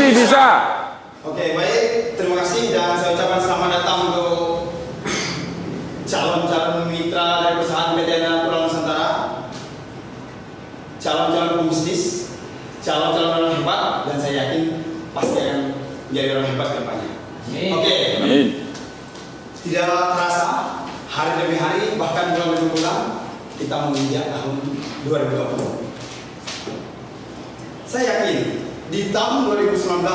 Pasti bisa. Oke, baik. Terima kasih dan saya ucapkan selamat datang untuk calon-calon mitra dari perusahaan PT Ananda Pulau Nusantara, calon-calon pembisnis, calon-calon orang hebat, dan saya yakin pasti akan menjadi orang hebat ke depannya. Oke. Amin. Tidak terasa, hari demi hari, bahkan bulan demi bulan, kita menginjak tahun 2020. Saya yakin di tahun 2019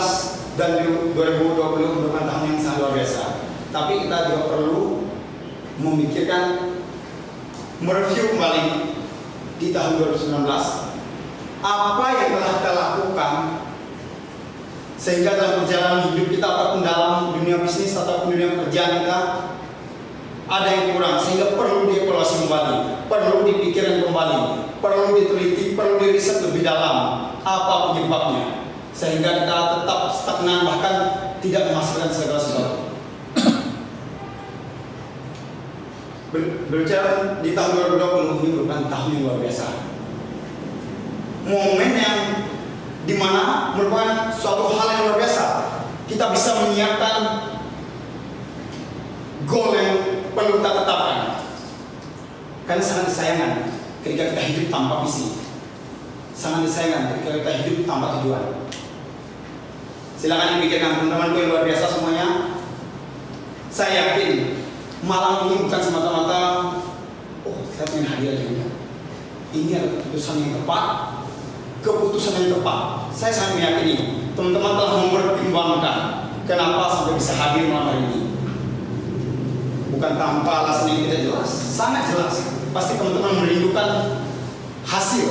dan 2020 merupakan tahun yang sangat luar biasa. Tapi kita juga perlu memikirkan, mereview kembali di tahun 2019 apa yang telah kita lakukan sehingga dalam perjalanan hidup kita ataupun dalam dunia bisnis ataupun dunia pekerjaan kita ada yang kurang, sehingga perlu dievaluasi kembali, perlu dipikirkan kembali, perlu diteliti, perlu diriset lebih dalam apa penyebabnya, sehingga kita tetap stagnan bahkan tidak menghasilkan segala sesuatu. Berbicara di tahun 2020 ini merupakan tahun yang luar biasa, momen yang dimana merupakan suatu hal yang luar biasa. Kita bisa menyiapkan goal yang perlu kita tetapkan. Karena sangat disayangkan ketika kita hidup tanpa visi, sangat disayangkan ketika kita hidup tanpa tujuan. Silakan dipikirkan teman-temanku yang luar biasa semuanya. Saya yakin malam ini bukan semata-mata saya ingin hadiah juga. Ini adalah keputusan yang tepat, keputusan yang tepat. Saya sangat meyakini teman-teman telah mempertimbangkan kenapa sampai bisa hadir malam hari ini. Bukan tanpa alasan yang tidak jelas, sangat jelas. Pasti teman-teman merindukan hasil.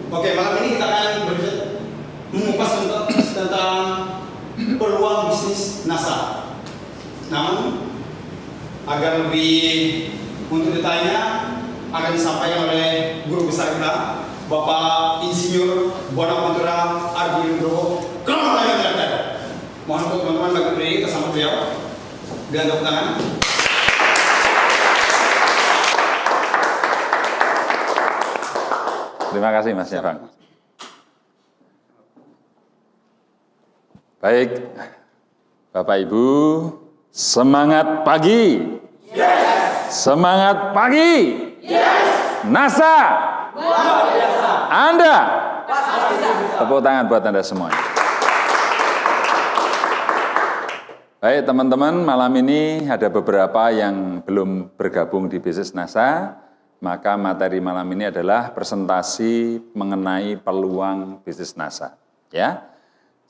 Oke, malam ini kita akan mengupas tentang peluang bisnis NASA. Namun, agar lebih untuk detailnya akan disampaikan oleh guru besar kita, Bapak Insinyur Bonaventura Argo. Mohon untuk teman-teman bagi berdiri bersama beliau dengan tepuk tangan. Terima kasih Mas Yafang. Baik, Bapak Ibu, semangat pagi. Yes. Semangat pagi. Yes. NASA. Luar biasa. Anda. Pasti bisa. Tepuk tangan buat Anda semuanya. Baik teman-teman, malam ini ada beberapa yang belum bergabung di bisnis NASA, maka materi malam ini adalah presentasi mengenai peluang bisnis NASA. Ya,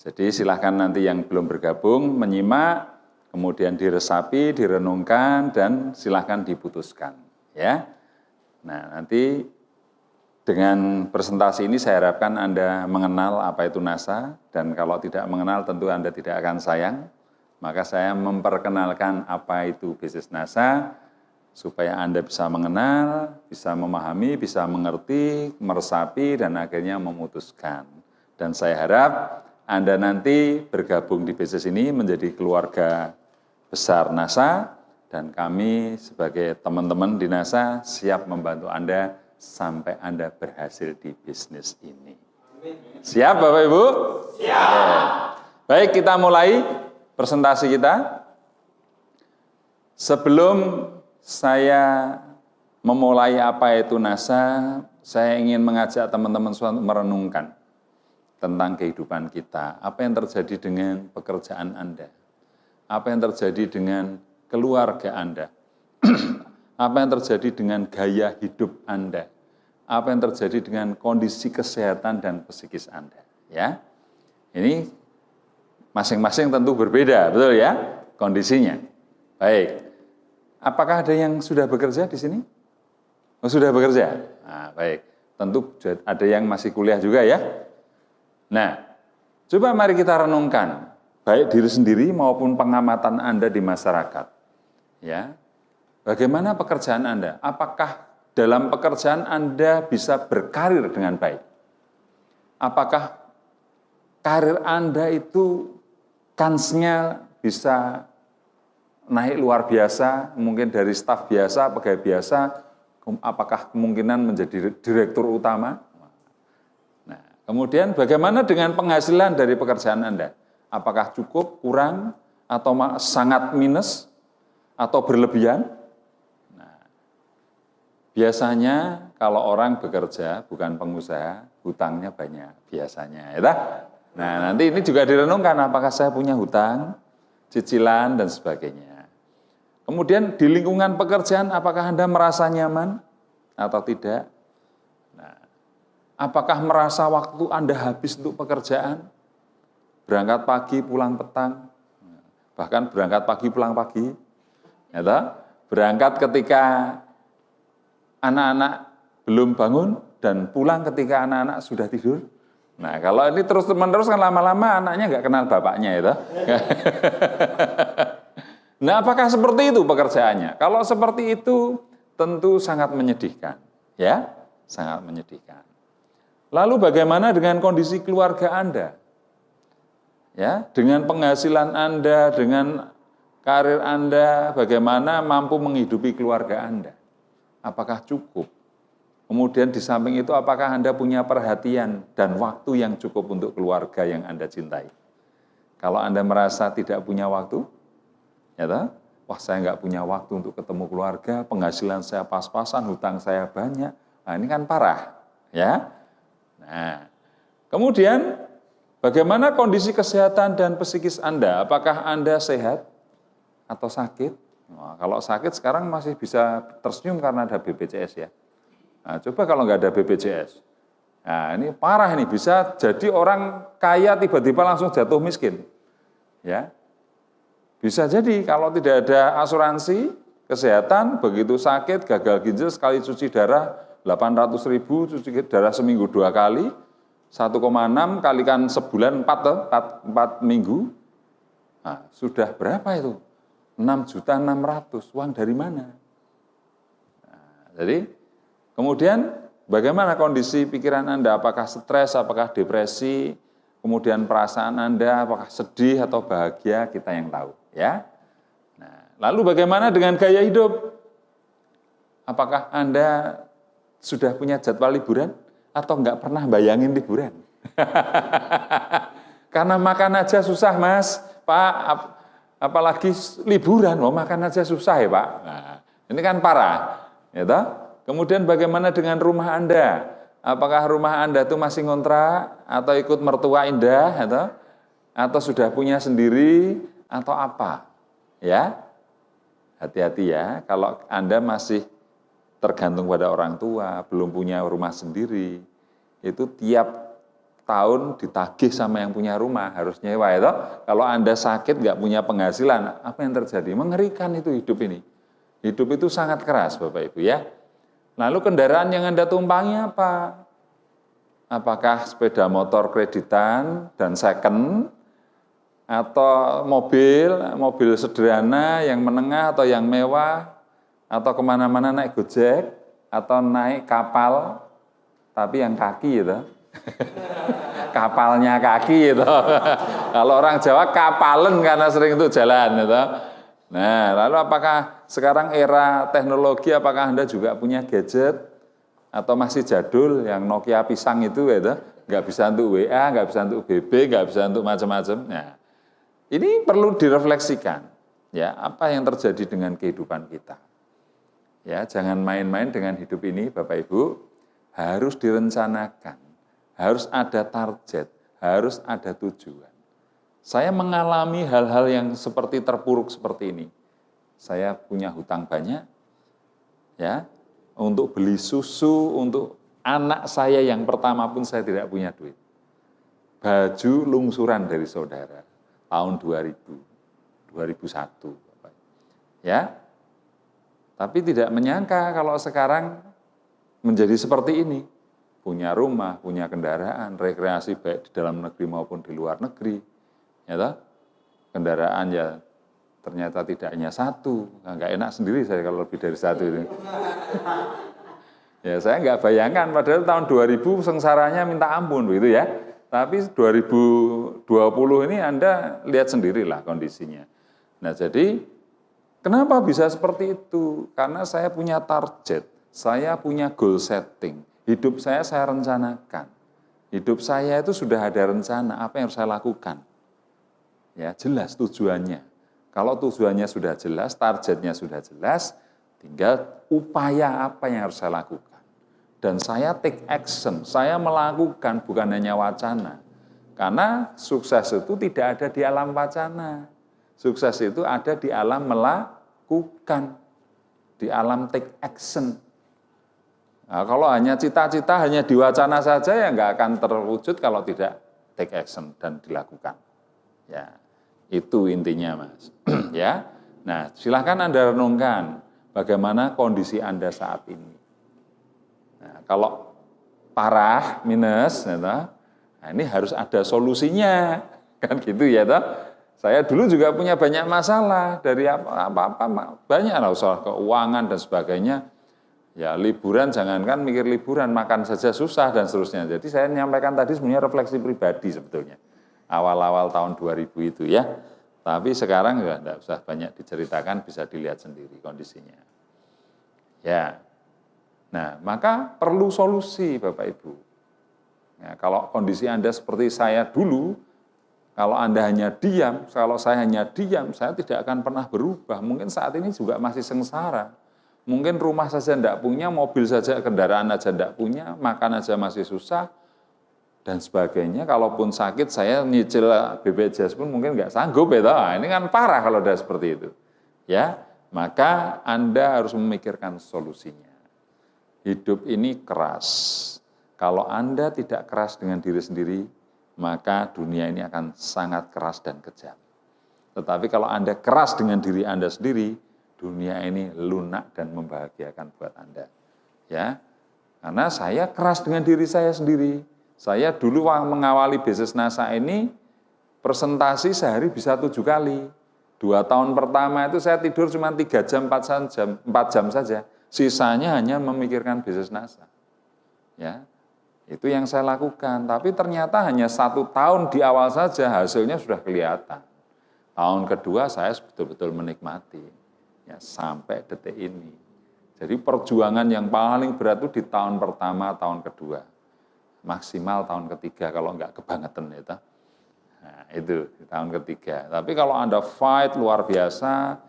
jadi silahkan nanti yang belum bergabung menyimak, kemudian diresapi, direnungkan, dan silahkan diputuskan. Ya, nah nanti dengan presentasi ini saya harapkan Anda mengenal apa itu NASA, dan kalau tidak mengenal tentu Anda tidak akan sayang. Maka saya memperkenalkan apa itu bisnis NASA, supaya Anda bisa mengenal, bisa memahami, bisa mengerti, meresapi, dan akhirnya memutuskan. Dan saya harap Anda nanti bergabung di bisnis ini menjadi keluarga besar NASA, dan kami sebagai teman-teman di NASA siap membantu Anda sampai Anda berhasil di bisnis ini. Siap Bapak Ibu? Siap. Baik, kita mulai presentasi kita. Sebelum saya memulai apa itu NASA, saya ingin mengajak teman-teman merenungkan tentang kehidupan kita. Apa yang terjadi dengan pekerjaan Anda? Apa yang terjadi dengan keluarga Anda? Apa yang terjadi dengan gaya hidup Anda? Apa yang terjadi dengan kondisi kesehatan dan psikis Anda? Ya, ini masing-masing tentu berbeda, betul ya, kondisinya. Baik, apakah ada yang sudah bekerja di sini? Oh, sudah bekerja? Nah, baik, tentu ada yang masih kuliah juga ya. Nah, coba mari kita renungkan, baik diri sendiri maupun pengamatan Anda di masyarakat. Ya, bagaimana pekerjaan Anda? Apakah dalam pekerjaan Anda bisa berkarir dengan baik? Apakah karir Anda itu kansnya bisa naik luar biasa, mungkin dari staf biasa, pegawai biasa, apakah kemungkinan menjadi direktur utama? Nah, Kemudian bagaimana dengan penghasilan dari pekerjaan Anda? Apakah cukup, kurang, atau sangat minus, atau berlebihan? Nah, biasanya kalau orang bekerja, bukan pengusaha, hutangnya banyak biasanya. Ya. Nah, nanti ini juga direnungkan, apakah saya punya hutang, cicilan, dan sebagainya. Kemudian di lingkungan pekerjaan, apakah Anda merasa nyaman atau tidak? Nah, apakah merasa waktu Anda habis untuk pekerjaan? Berangkat pagi, pulang petang, bahkan berangkat pagi, pulang pagi. Ya, berangkat ketika anak-anak belum bangun dan pulang ketika anak-anak sudah tidur. Nah, kalau ini terus-menerus kan lama-lama anaknya nggak kenal bapaknya itu. Nah, apakah seperti itu pekerjaannya? Kalau seperti itu tentu sangat menyedihkan, ya, sangat menyedihkan. Lalu bagaimana dengan kondisi keluarga Anda? Ya, dengan penghasilan Anda, dengan karir Anda, bagaimana mampu menghidupi keluarga Anda? Apakah cukup? Kemudian di samping itu apakah Anda punya perhatian dan waktu yang cukup untuk keluarga yang Anda cintai? Kalau Anda merasa tidak punya waktu, ya toh? Wah, saya nggak punya waktu untuk ketemu keluarga, penghasilan saya pas-pasan, hutang saya banyak. Nah, ini kan parah, ya. Nah, kemudian bagaimana kondisi kesehatan dan psikis Anda? Apakah Anda sehat atau sakit? Nah, kalau sakit sekarang masih bisa tersenyum karena ada BPJS ya. Nah, coba kalau nggak ada BPJS. Nah, ini parah ini, bisa jadi orang kaya tiba-tiba langsung jatuh miskin. Ya. Bisa jadi kalau tidak ada asuransi kesehatan, begitu sakit, gagal ginjal, sekali cuci darah 800.000, cuci darah seminggu 2 kali, 1,6 kalikan sebulan 4 minggu, nah, sudah berapa itu? 6.600.000, uang dari mana? Nah, jadi kemudian bagaimana kondisi pikiran Anda? Apakah stres, apakah depresi, kemudian perasaan Anda, apakah sedih atau bahagia, kita yang tahu. Ya. Nah, lalu bagaimana dengan gaya hidup? Apakah Anda sudah punya jadwal liburan atau enggak pernah bayangin liburan? Karena makan aja susah, Mas. Pak, apalagi liburan, makan aja susah ya, Pak. Nah, ini kan parah. Ya toh? Kemudian bagaimana dengan rumah Anda? Apakah rumah Anda itu masih ngontrak atau ikut mertua indah, atau sudah punya sendiri, atau apa? Ya, hati-hati ya, kalau Anda masih tergantung pada orang tua, belum punya rumah sendiri, itu tiap tahun ditagih sama yang punya rumah, harus nyewa itu. Kalau Anda sakit, nggak punya penghasilan, apa yang terjadi? Mengerikan itu hidup ini. Hidup itu sangat keras, Bapak Ibu ya. Lalu kendaraan yang Anda tumpangi apa? Apakah sepeda motor kreditan dan second, atau mobil sederhana yang menengah atau yang mewah, atau kemana-mana naik Gojek, atau naik kapal, tapi yang kaki itu. Kapalnya kaki itu. Kalau orang Jawa kapalen karena sering itu jalan itu. Nah, lalu apakah sekarang era teknologi, apakah Anda juga punya gadget atau masih jadul yang Nokia pisang itu gitu, nggak bisa untuk WA, nggak bisa untuk BB, nggak bisa untuk macam-macam. Nah, ini perlu direfleksikan, ya, apa yang terjadi dengan kehidupan kita. Ya, jangan main-main dengan hidup ini, Bapak Ibu, harus direncanakan, harus ada target, harus ada tujuan. Saya mengalami hal-hal yang seperti terpuruk seperti ini. Saya punya hutang banyak, ya, untuk beli susu untuk anak saya yang pertama pun saya tidak punya duit. Baju lungsuran dari saudara. Tahun 2001. Ya. Tapi tidak menyangka kalau sekarang menjadi seperti ini. Punya rumah, punya kendaraan, rekreasi baik di dalam negeri maupun di luar negeri. Ya toh? Kendaraan ya ternyata tidak hanya satu. Nggak enak sendiri saya kalau lebih dari satu ini. Ya saya nggak bayangkan, padahal tahun 2000 sengsaranya minta ampun begitu ya. Tapi 2020 ini Anda lihat sendirilah kondisinya. Nah jadi, kenapa bisa seperti itu? Karena saya punya target, saya punya goal setting. Hidup saya rencanakan. Hidup saya itu sudah ada rencana apa yang harus saya lakukan. Ya, jelas tujuannya. Kalau tujuannya sudah jelas, targetnya sudah jelas, tinggal upaya apa yang harus saya lakukan. Dan saya take action, saya melakukan bukan hanya wacana. Karena sukses itu tidak ada di alam wacana. Sukses itu ada di alam melakukan, di alam take action. Nah, kalau hanya cita-cita, hanya diwacana saja ya nggak akan terwujud kalau tidak take action dan dilakukan. Ya, itu intinya, Mas. Ya, nah silahkan Anda renungkan bagaimana kondisi Anda saat ini. Nah, kalau parah, minus, ya, nah ini harus ada solusinya, kan gitu ya, toh. Saya dulu juga punya banyak masalah dari apa-apa banyak lah, soal keuangan dan sebagainya. Ya liburan jangankan mikir liburan, makan saja susah dan seterusnya. Jadi saya menyampaikan tadi sebenarnya refleksi pribadi sebetulnya. Awal-awal tahun 2000 itu ya. Tapi sekarang ya tidak usah banyak diceritakan, bisa dilihat sendiri kondisinya. Ya. Nah, maka perlu solusi Bapak Ibu. Ya, kalau kondisi Anda seperti saya dulu, kalau Anda hanya diam, kalau saya hanya diam, saya tidak akan pernah berubah. Mungkin saat ini juga masih sengsara. Mungkin rumah saja tidak punya, mobil saja, kendaraan saja tidak punya, makan saja masih susah, dan sebagainya. Kalaupun sakit, saya nyicil BPJS pun mungkin nggak sanggup. Ya, nah, ini kan parah kalau udah seperti itu. Ya, maka Anda harus memikirkan solusinya. Hidup ini keras. Kalau Anda tidak keras dengan diri sendiri, maka dunia ini akan sangat keras dan kejam. Tetapi kalau Anda keras dengan diri Anda sendiri, dunia ini lunak dan membahagiakan buat Anda. Ya, karena saya keras dengan diri saya sendiri. Saya dulu mengawali bisnis NASA ini, presentasi sehari bisa 7 kali. 2 tahun pertama itu saya tidur cuma 3 jam, 4 jam saja. Sisanya hanya memikirkan bisnis NASA. Ya, itu yang saya lakukan. Tapi ternyata hanya 1 tahun di awal saja hasilnya sudah kelihatan. Tahun kedua saya betul-betul menikmati. Ya, sampai detik ini. Jadi perjuangan yang paling berat itu di tahun pertama, tahun kedua. Maksimal tahun ketiga kalau enggak kebangetan itu. Nah, itu di tahun ketiga. Tapi kalau Anda fight luar biasa,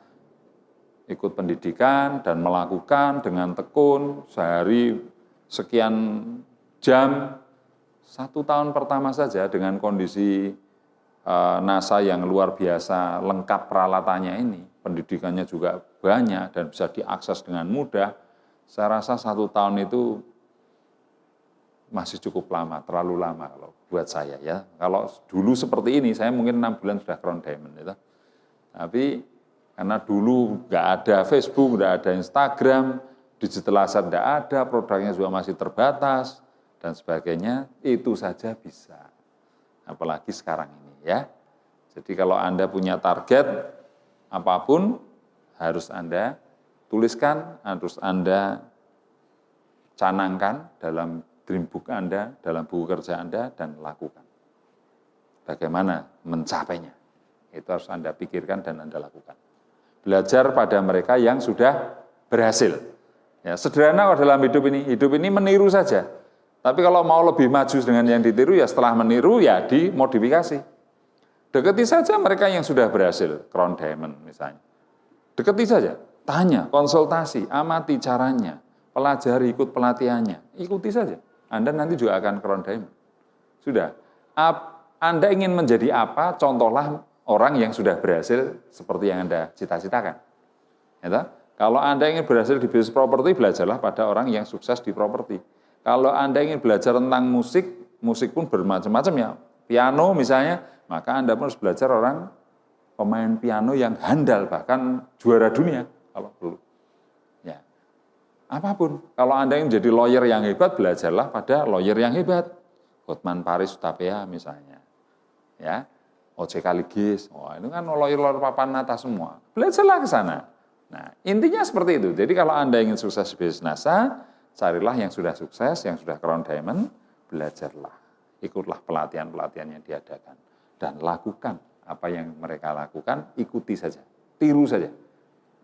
ikut pendidikan dan melakukan dengan tekun sehari sekian jam, 1 tahun pertama saja dengan kondisi NASA yang luar biasa lengkap peralatannya ini, pendidikannya juga banyak dan bisa diakses dengan mudah, saya rasa 1 tahun itu masih cukup lama, terlalu lama kalau buat saya ya. Kalau dulu seperti ini, saya mungkin 6 bulan sudah crown diamond. Gitu. Tapi karena dulu nggak ada Facebook, nggak ada Instagram, digital asset nggak ada, produknya juga masih terbatas, dan sebagainya, itu saja bisa. Apalagi sekarang ini ya. Jadi kalau Anda punya target, apapun, harus Anda tuliskan, harus Anda canangkan dalam dream book Anda, dalam buku kerja Anda, dan lakukan. Bagaimana mencapainya? Itu harus Anda pikirkan dan Anda lakukan. Belajar pada mereka yang sudah berhasil. Ya, sederhana kalau dalam hidup ini meniru saja. Tapi kalau mau lebih maju dengan yang ditiru, ya setelah meniru, ya dimodifikasi. Deketi saja mereka yang sudah berhasil, crown diamond misalnya. Deketi saja, tanya, konsultasi, amati caranya, pelajari, ikut pelatihannya, ikuti saja. Anda nanti juga akan crown diamond. Sudah. Anda ingin menjadi apa, contohlah orang yang sudah berhasil seperti yang Anda cita-citakan. Ya, kalau Anda ingin berhasil di bisnis properti, belajarlah pada orang yang sukses di properti. Kalau Anda ingin belajar tentang musik, musik pun bermacam-macam ya. Piano misalnya, maka Anda pun harus belajar orang pemain piano yang handal, bahkan juara dunia kalau perlu. Ya. Apapun, kalau Anda ingin menjadi lawyer yang hebat, belajarlah pada lawyer yang hebat. Hotman Paris Hutapea misalnya. Ya. OJK Ligis, itu kan lawyer-lawyer papan atas semua. Belajarlah ke sana. Nah, intinya seperti itu. Jadi kalau Anda ingin sukses di bisnis NASA, carilah yang sudah sukses, yang sudah crown diamond, belajarlah. Ikutlah pelatihan-pelatihan yang diadakan. Dan lakukan apa yang mereka lakukan, ikuti saja. Tiru saja.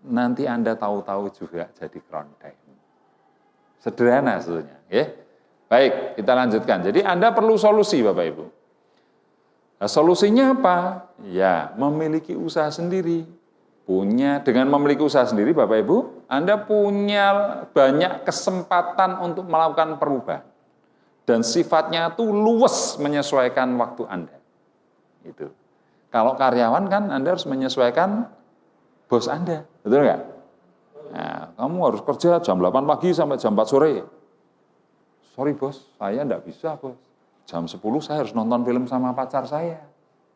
Nanti Anda tahu-tahu juga jadi crown diamond. Sederhana sebetulnya. Ya. Baik, kita lanjutkan. Jadi Anda perlu solusi Bapak Ibu. Nah, solusinya apa? Ya, memiliki usaha sendiri. Dengan memiliki usaha sendiri Bapak Ibu, Anda punya banyak kesempatan untuk melakukan perubahan. Dan sifatnya itu luwes menyesuaikan waktu Anda. Itu. Kalau karyawan kan Anda harus menyesuaikan bos Anda, betul nggak? Nah, kamu harus kerja jam 8 pagi sampai jam 4 sore. Sorry bos, saya enggak bisa bos. Jam 10 saya harus nonton film sama pacar saya.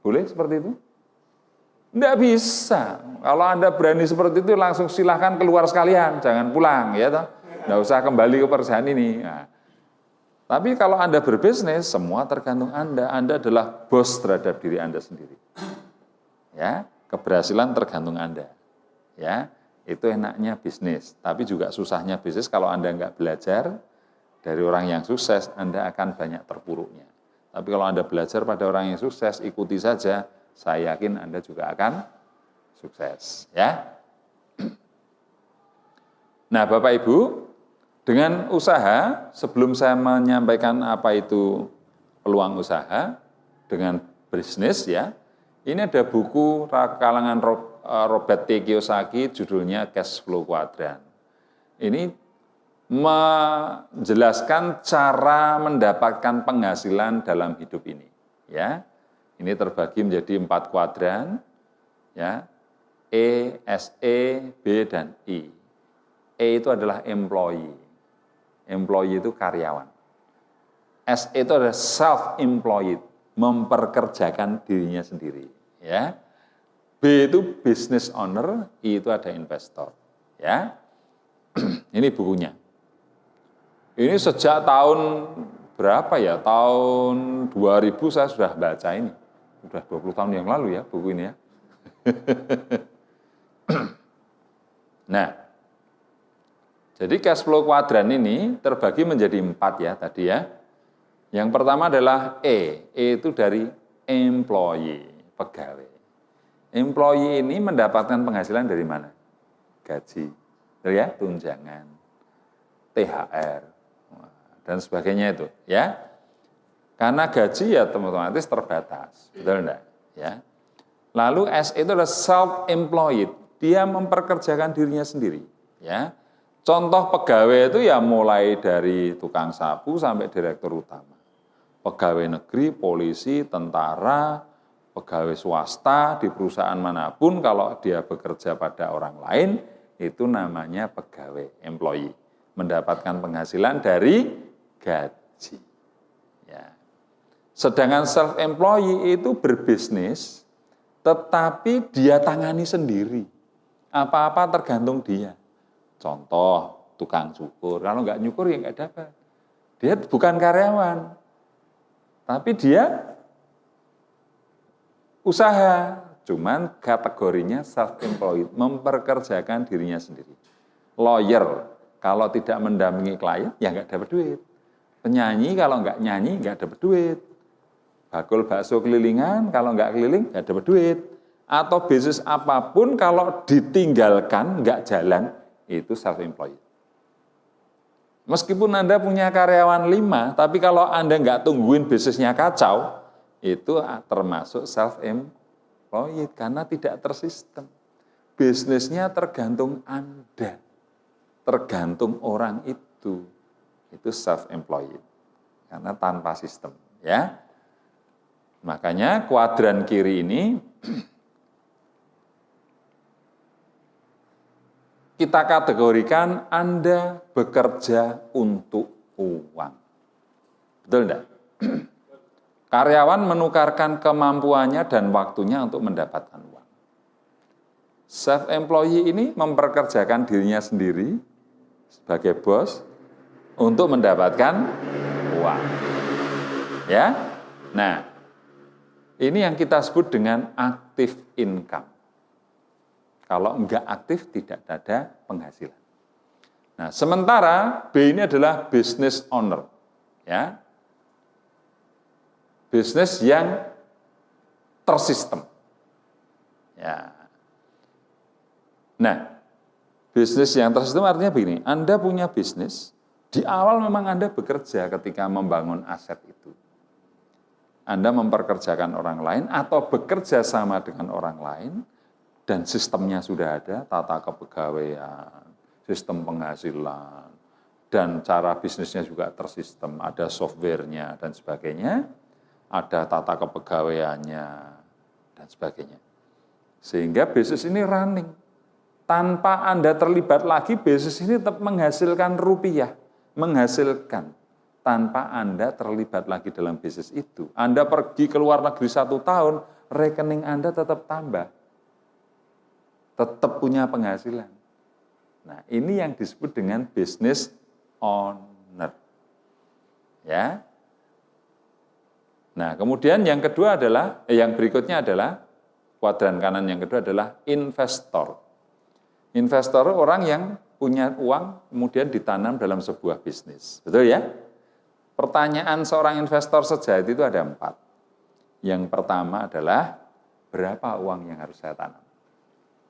Boleh seperti itu? Enggak bisa. Kalau Anda berani seperti itu langsung silahkan keluar sekalian, jangan pulang ya toh. Enggak usah kembali ke perusahaan ini. Nah, tapi kalau Anda berbisnis, semua tergantung Anda. Anda adalah bos terhadap diri Anda sendiri. Ya, keberhasilan tergantung Anda. Ya, itu enaknya bisnis. Tapi juga susahnya bisnis kalau Anda enggak belajar dari orang yang sukses, Anda akan banyak terpuruknya. Tapi kalau Anda belajar pada orang yang sukses, ikuti saja, saya yakin Anda juga akan sukses. Ya. Nah, Bapak Ibu, dengan usaha, sebelum saya menyampaikan apa itu peluang usaha, dengan bisnis ya, ini ada buku kalangan Robert T. Kiyosaki, judulnya Cash Flow Quadrant. Ini menjelaskan cara mendapatkan penghasilan dalam hidup ini. Ya, ini terbagi menjadi 4 kuadran, ya, E, SE, B, dan I. E itu adalah employee. Employee itu karyawan. SE itu adalah self-employed, memperkerjakan dirinya sendiri. Ya, B itu business owner, I itu ada investor. Ya, ini bukunya. Ini sejak tahun berapa ya? Tahun 2000 saya sudah baca ini. Sudah 20 tahun yang lalu ya buku ini ya. Nah, jadi cash flow kuadran ini terbagi menjadi 4 ya tadi ya. Yang pertama adalah E. E itu dari employee, pegawai. Employee ini mendapatkan penghasilan dari mana? Gaji, ya, tunjangan, THR, dan sebagainya itu, ya. Karena gaji ya otomatis terbatas, betul enggak? Ya. Lalu S itu adalah self-employed, dia memperkerjakan dirinya sendiri, ya. Contoh pegawai itu ya mulai dari tukang sapu sampai direktur utama. Pegawai negeri, polisi, tentara, pegawai swasta di perusahaan manapun kalau dia bekerja pada orang lain itu namanya pegawai, employee. Mendapatkan penghasilan dari gaji. Ya. Sedangkan self-employee itu berbisnis, tetapi dia tangani sendiri. Apa-apa tergantung dia. Contoh, tukang cukur. Kalau nggak nyukur ya nggak dapat. Dia bukan karyawan, tapi dia usaha. Cuman kategorinya self-employed, memperkerjakan dirinya sendiri. Lawyer, kalau tidak mendampingi klien, ya nggak dapat duit. Penyanyi kalau nggak nyanyi nggak dapat duit. Bakul bakso kelilingan kalau nggak keliling nggak dapat duit. Atau bisnis apapun kalau ditinggalkan nggak jalan itu self-employed. Meskipun Anda punya karyawan 5, tapi kalau Anda nggak tungguin bisnisnya kacau, itu termasuk self-employed karena tidak tersistem. Bisnisnya tergantung Anda, tergantung orang itu self-employed karena tanpa sistem, ya. Makanya kuadran kiri ini kita kategorikan Anda bekerja untuk uang. Betul enggak? Karyawan menukarkan kemampuannya dan waktunya untuk mendapatkan uang. Self-employee ini memperkerjakan dirinya sendiri sebagai bos untuk mendapatkan uang. Ya. Nah, ini yang kita sebut dengan active income. Kalau enggak aktif tidak ada penghasilan. Nah, sementara B ini adalah business owner. Ya. Bisnis yang tersistem. Ya. Nah, bisnis yang tersistem artinya begini, Anda punya bisnis, Di awal memang Anda bekerja ketika membangun aset itu. Anda memperkerjakan orang lain atau bekerja sama dengan orang lain, dan sistemnya sudah ada, tata kepegawaian, sistem penghasilan, dan cara bisnisnya juga tersistem, ada softwarenya dan sebagainya, ada tata kepegawaiannya dan sebagainya. Sehingga bisnis ini running. Tanpa Anda terlibat lagi, bisnis ini tetap menghasilkan rupiah, menghasilkan. Tanpa Anda terlibat lagi dalam bisnis itu. Anda pergi ke luar negeri 1 tahun, rekening Anda tetap tambah. Tetap punya penghasilan. Nah, ini yang disebut dengan business owner. Ya. Nah, kemudian yang kedua adalah, yang berikutnya adalah, kuadran kanan yang kedua adalah investor. Investor orang yang punya uang kemudian ditanam dalam sebuah bisnis. Betul ya? Pertanyaan seorang investor sejati itu ada 4. Yang pertama adalah, berapa uang yang harus saya tanam?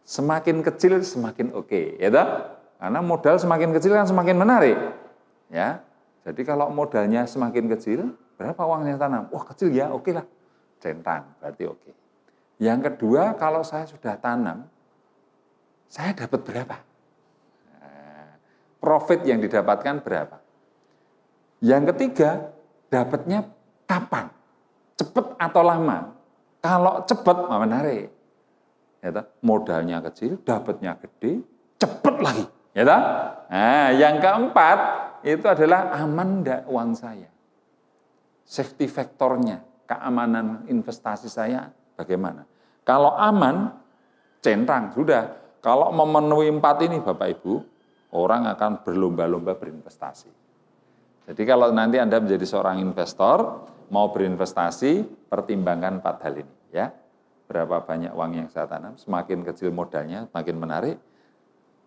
Semakin kecil semakin oke, ya toh? Karena modal semakin kecil kan semakin menarik. Ya. Jadi kalau modalnya semakin kecil, berapa uang yang tanam? Wah, kecil ya, oke lah. Centang, berarti oke. Yang kedua, kalau saya sudah tanam, saya dapat berapa? Nah, profit yang didapatkan berapa? Yang ketiga, dapatnya kapan? Cepat atau lama? Kalau cepat, menarik. Ya, modalnya kecil, dapatnya gede, cepat lagi. Ya, nah, yang keempat, itu adalah aman enggak uang saya? Safety faktornya, keamanan investasi saya bagaimana? Kalau aman, centang, sudah. Kalau memenuhi 4 ini, Bapak Ibu, orang akan berlomba-lomba berinvestasi. Jadi kalau nanti Anda menjadi seorang investor, mau berinvestasi, pertimbangkan 4 hal ini. Ya. Berapa banyak uang yang saya tanam, semakin kecil modalnya, semakin menarik.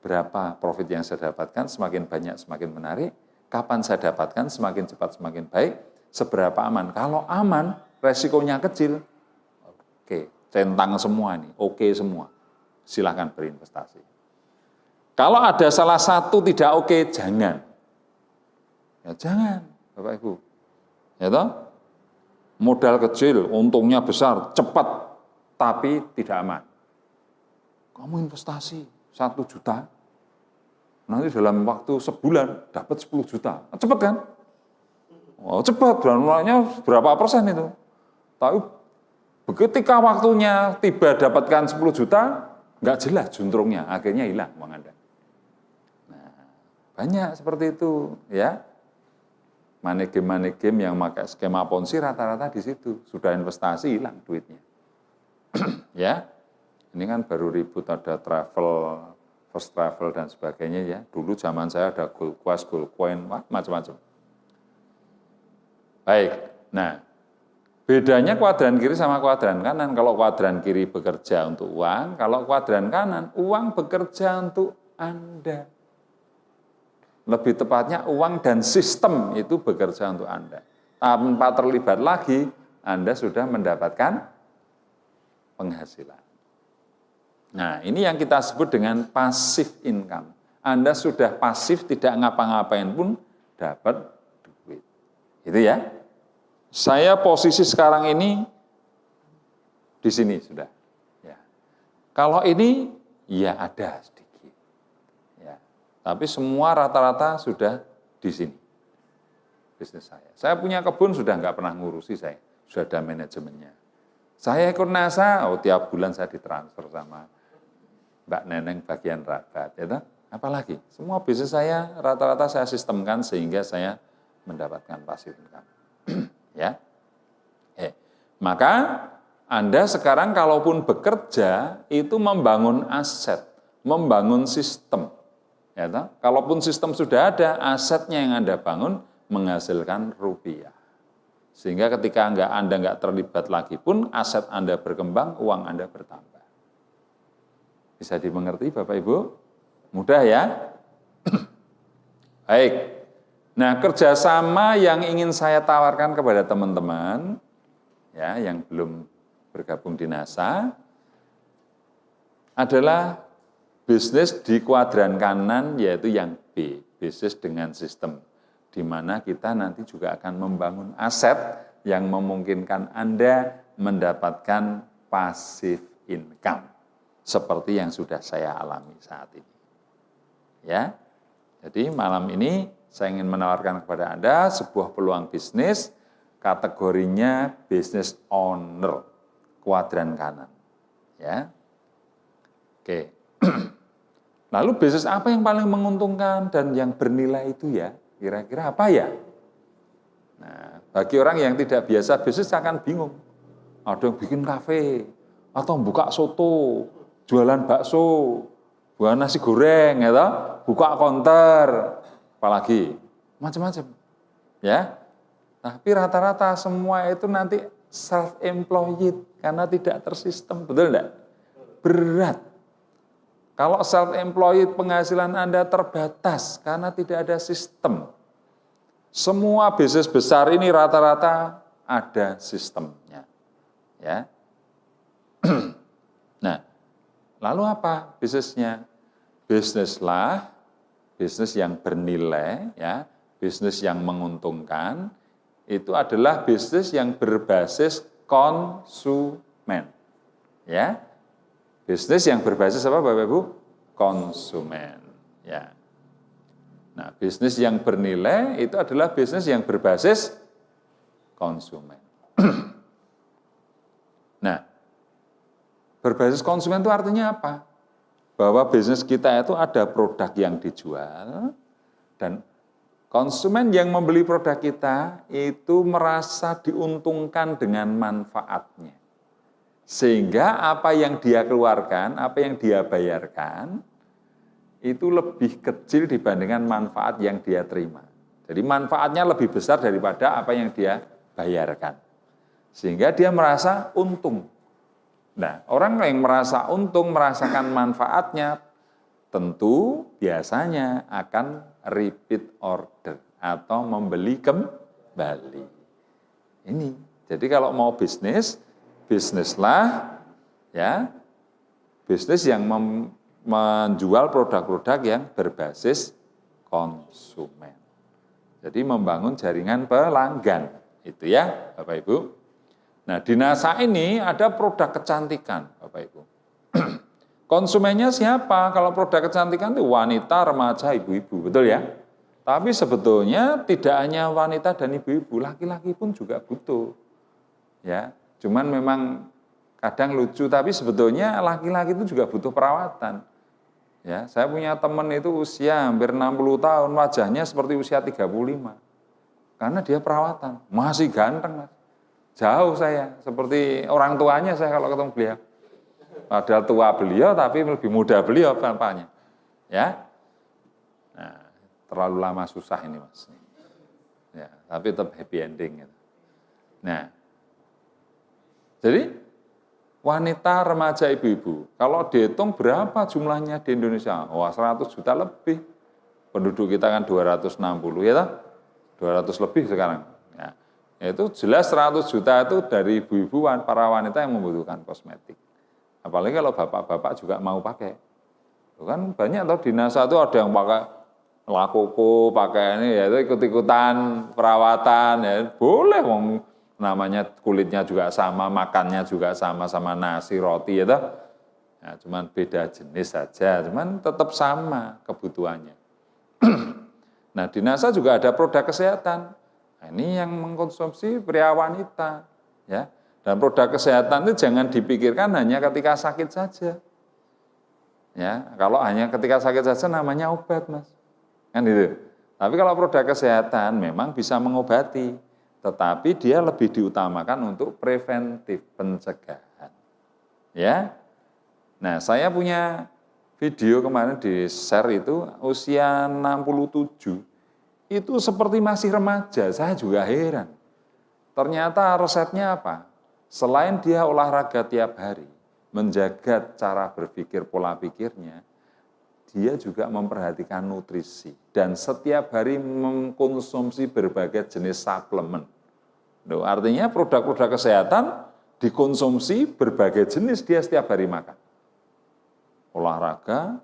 Berapa profit yang saya dapatkan, semakin banyak, semakin menarik. Kapan saya dapatkan, semakin cepat, semakin baik. Seberapa aman. Kalau aman, resikonya kecil. Oke, centang semua ini, oke semua. Silahkan berinvestasi. Kalau ada salah satu tidak oke, jangan. Ya jangan, Bapak Ibu. Ya toh? Modal kecil, untungnya besar, cepat, tapi tidak aman. Kamu investasi 1 juta, nanti dalam waktu sebulan dapat 10 juta. Cepat kan? Oh, cepat, dan mulainya berapa persen itu? Tapi ketika waktunya tiba dapatkan 10 juta, nggak jelas juntrungnya, akhirnya hilang uang Anda. Nah, banyak seperti itu, ya. Money game yang pakai skema ponzi rata-rata di situ. Sudah investasi, hilang duitnya. Ya, ini kan baru ribut ada travel, first travel dan sebagainya ya. Dulu zaman saya ada gold quest, gold coin, macam-macam. Baik, nah bedanya kuadran kiri sama kuadran kanan. Kalau kuadran kiri bekerja untuk uang, kalau kuadran kanan, uang bekerja untuk Anda. Lebih tepatnya uang dan sistem itu bekerja untuk Anda. Tanpa terlibat lagi, Anda sudah mendapatkan penghasilan. Nah, ini yang kita sebut dengan passive income. Anda sudah pasif, tidak ngapa-ngapain pun dapat duit. Itu ya. Saya posisi sekarang ini di sini sudah. Ya. Kalau ini, ya ada sedikit. Ya. Tapi semua rata-rata sudah di sini. Bisnis saya. Saya punya kebun sudah nggak pernah ngurusi saya. Sudah ada manajemennya. Saya ikut NASA, tiap bulan saya ditransfer sama Mbak Neneng bagian rabat. Ya, apalagi, semua bisnis saya rata-rata saya sistemkan sehingga saya mendapatkan passive income. Ya, maka Anda sekarang kalaupun bekerja itu membangun aset, membangun sistem. Ya, kalaupun sistem sudah ada, asetnya yang Anda bangun menghasilkan rupiah. Sehingga ketika Anda nggak terlibat lagi pun, aset Anda berkembang, uang Anda bertambah. Bisa dimengerti Bapak Ibu? Mudah ya? Baik. Nah, kerjasama yang ingin saya tawarkan kepada teman-teman, ya, yang belum bergabung di NASA, adalah bisnis di kuadran kanan, yaitu yang B, bisnis dengan sistem. di mana kita nanti juga akan membangun aset yang memungkinkan Anda mendapatkan passive income seperti yang sudah saya alami saat ini. Ya. Jadi malam ini saya ingin menawarkan kepada Anda sebuah peluang bisnis, kategorinya business owner, kuadran kanan. Ya. Oke. Lalu bisnis apa yang paling menguntungkan dan yang bernilai itu ya? Kira-kira apa ya? Nah, bagi orang yang tidak biasa bisnis akan bingung. Ada yang bikin kafe, atau buka soto, jualan bakso, buah nasi goreng, ya, buka konter, apalagi macam-macam, ya. Tapi rata-rata semua itu nanti self-employed karena tidak tersistem, betul enggak? Berat. Kalau self-employed penghasilan Anda terbatas karena tidak ada sistem. Semua bisnis besar ini rata-rata ada sistemnya, ya. Nah, lalu apa bisnisnya? Bisnislah bisnis yang bernilai, ya, bisnis yang menguntungkan, itu adalah bisnis yang berbasis konsumen. Ya. Bisnis yang berbasis apa Bapak Ibu? Konsumen. Ya. Nah, bisnis yang bernilai itu adalah bisnis yang berbasis konsumen. Nah, berbasis konsumen itu artinya apa? Bahwa bisnis kita itu ada produk yang dijual dan konsumen yang membeli produk kita itu merasa diuntungkan dengan manfaatnya. Sehingga apa yang dia keluarkan, apa yang dia bayarkan, itu lebih kecil dibandingkan manfaat yang dia terima. Jadi manfaatnya lebih besar daripada apa yang dia bayarkan. Sehingga dia merasa untung. Nah, orang yang merasa untung, merasakan manfaatnya, tentu biasanya akan repeat order atau membeli kembali. Ini, jadi kalau mau bisnis, bisnislah, ya, bisnis yang menjual produk-produk yang berbasis konsumen. Jadi membangun jaringan pelanggan, itu ya Bapak Ibu. Nah di NASA ini ada produk kecantikan Bapak Ibu. Konsumennya siapa? Kalau produk kecantikan itu wanita, remaja, ibu-ibu, betul ya? Tapi sebetulnya tidak hanya wanita dan ibu-ibu, laki-laki pun juga butuh. Ya, cuman memang kadang lucu, tapi sebetulnya laki-laki itu juga butuh perawatan. Ya, saya punya teman itu usia hampir 60 tahun, wajahnya seperti usia 35. Karena dia perawatan, masih ganteng, Mas. Jauh saya, seperti orang tuanya saya kalau ketemu beliau. Padahal tua beliau, tapi lebih muda beliau tampaknya. Ya, nah, terlalu lama susah ini, Mas. Ya, tapi tetap happy ending. Nah, jadi wanita, remaja, ibu-ibu, kalau dihitung berapa jumlahnya di Indonesia? Wah, 100 juta lebih. Penduduk kita kan 260, ya toh? 200 lebih sekarang. Ya, itu jelas 100 juta itu dari ibu-ibu, para wanita yang membutuhkan kosmetik. Apalagi kalau bapak-bapak juga mau pakai. Kan banyak atau di NASA itu ada yang pakai lakoko, pakai ini, ya itu ikut-ikutan perawatan, ya boleh, namanya kulitnya juga sama, makannya juga sama nasi, roti, ya toh. Ya, cuman beda jenis saja, cuman tetap sama kebutuhannya. Nah di NASA juga ada produk kesehatan. Nah, ini yang mengkonsumsi pria wanita, ya. Dan produk kesehatan itu jangan dipikirkan hanya ketika sakit saja. Ya, kalau hanya ketika sakit saja namanya obat, Mas. Kan itu. Tapi kalau produk kesehatan memang bisa mengobati, tetapi dia lebih diutamakan untuk preventif, pencegahan. Ya. Nah, saya punya video kemarin di-share itu usia 67. Itu seperti masih remaja, saya juga heran. Ternyata resepnya apa? Selain dia olahraga tiap hari, menjaga cara berpikir, pola pikirnya, dia juga memperhatikan nutrisi. Dan setiap hari mengkonsumsi berbagai jenis suplemen. Artinya produk-produk kesehatan dikonsumsi berbagai jenis, dia setiap hari makan. Olahraga,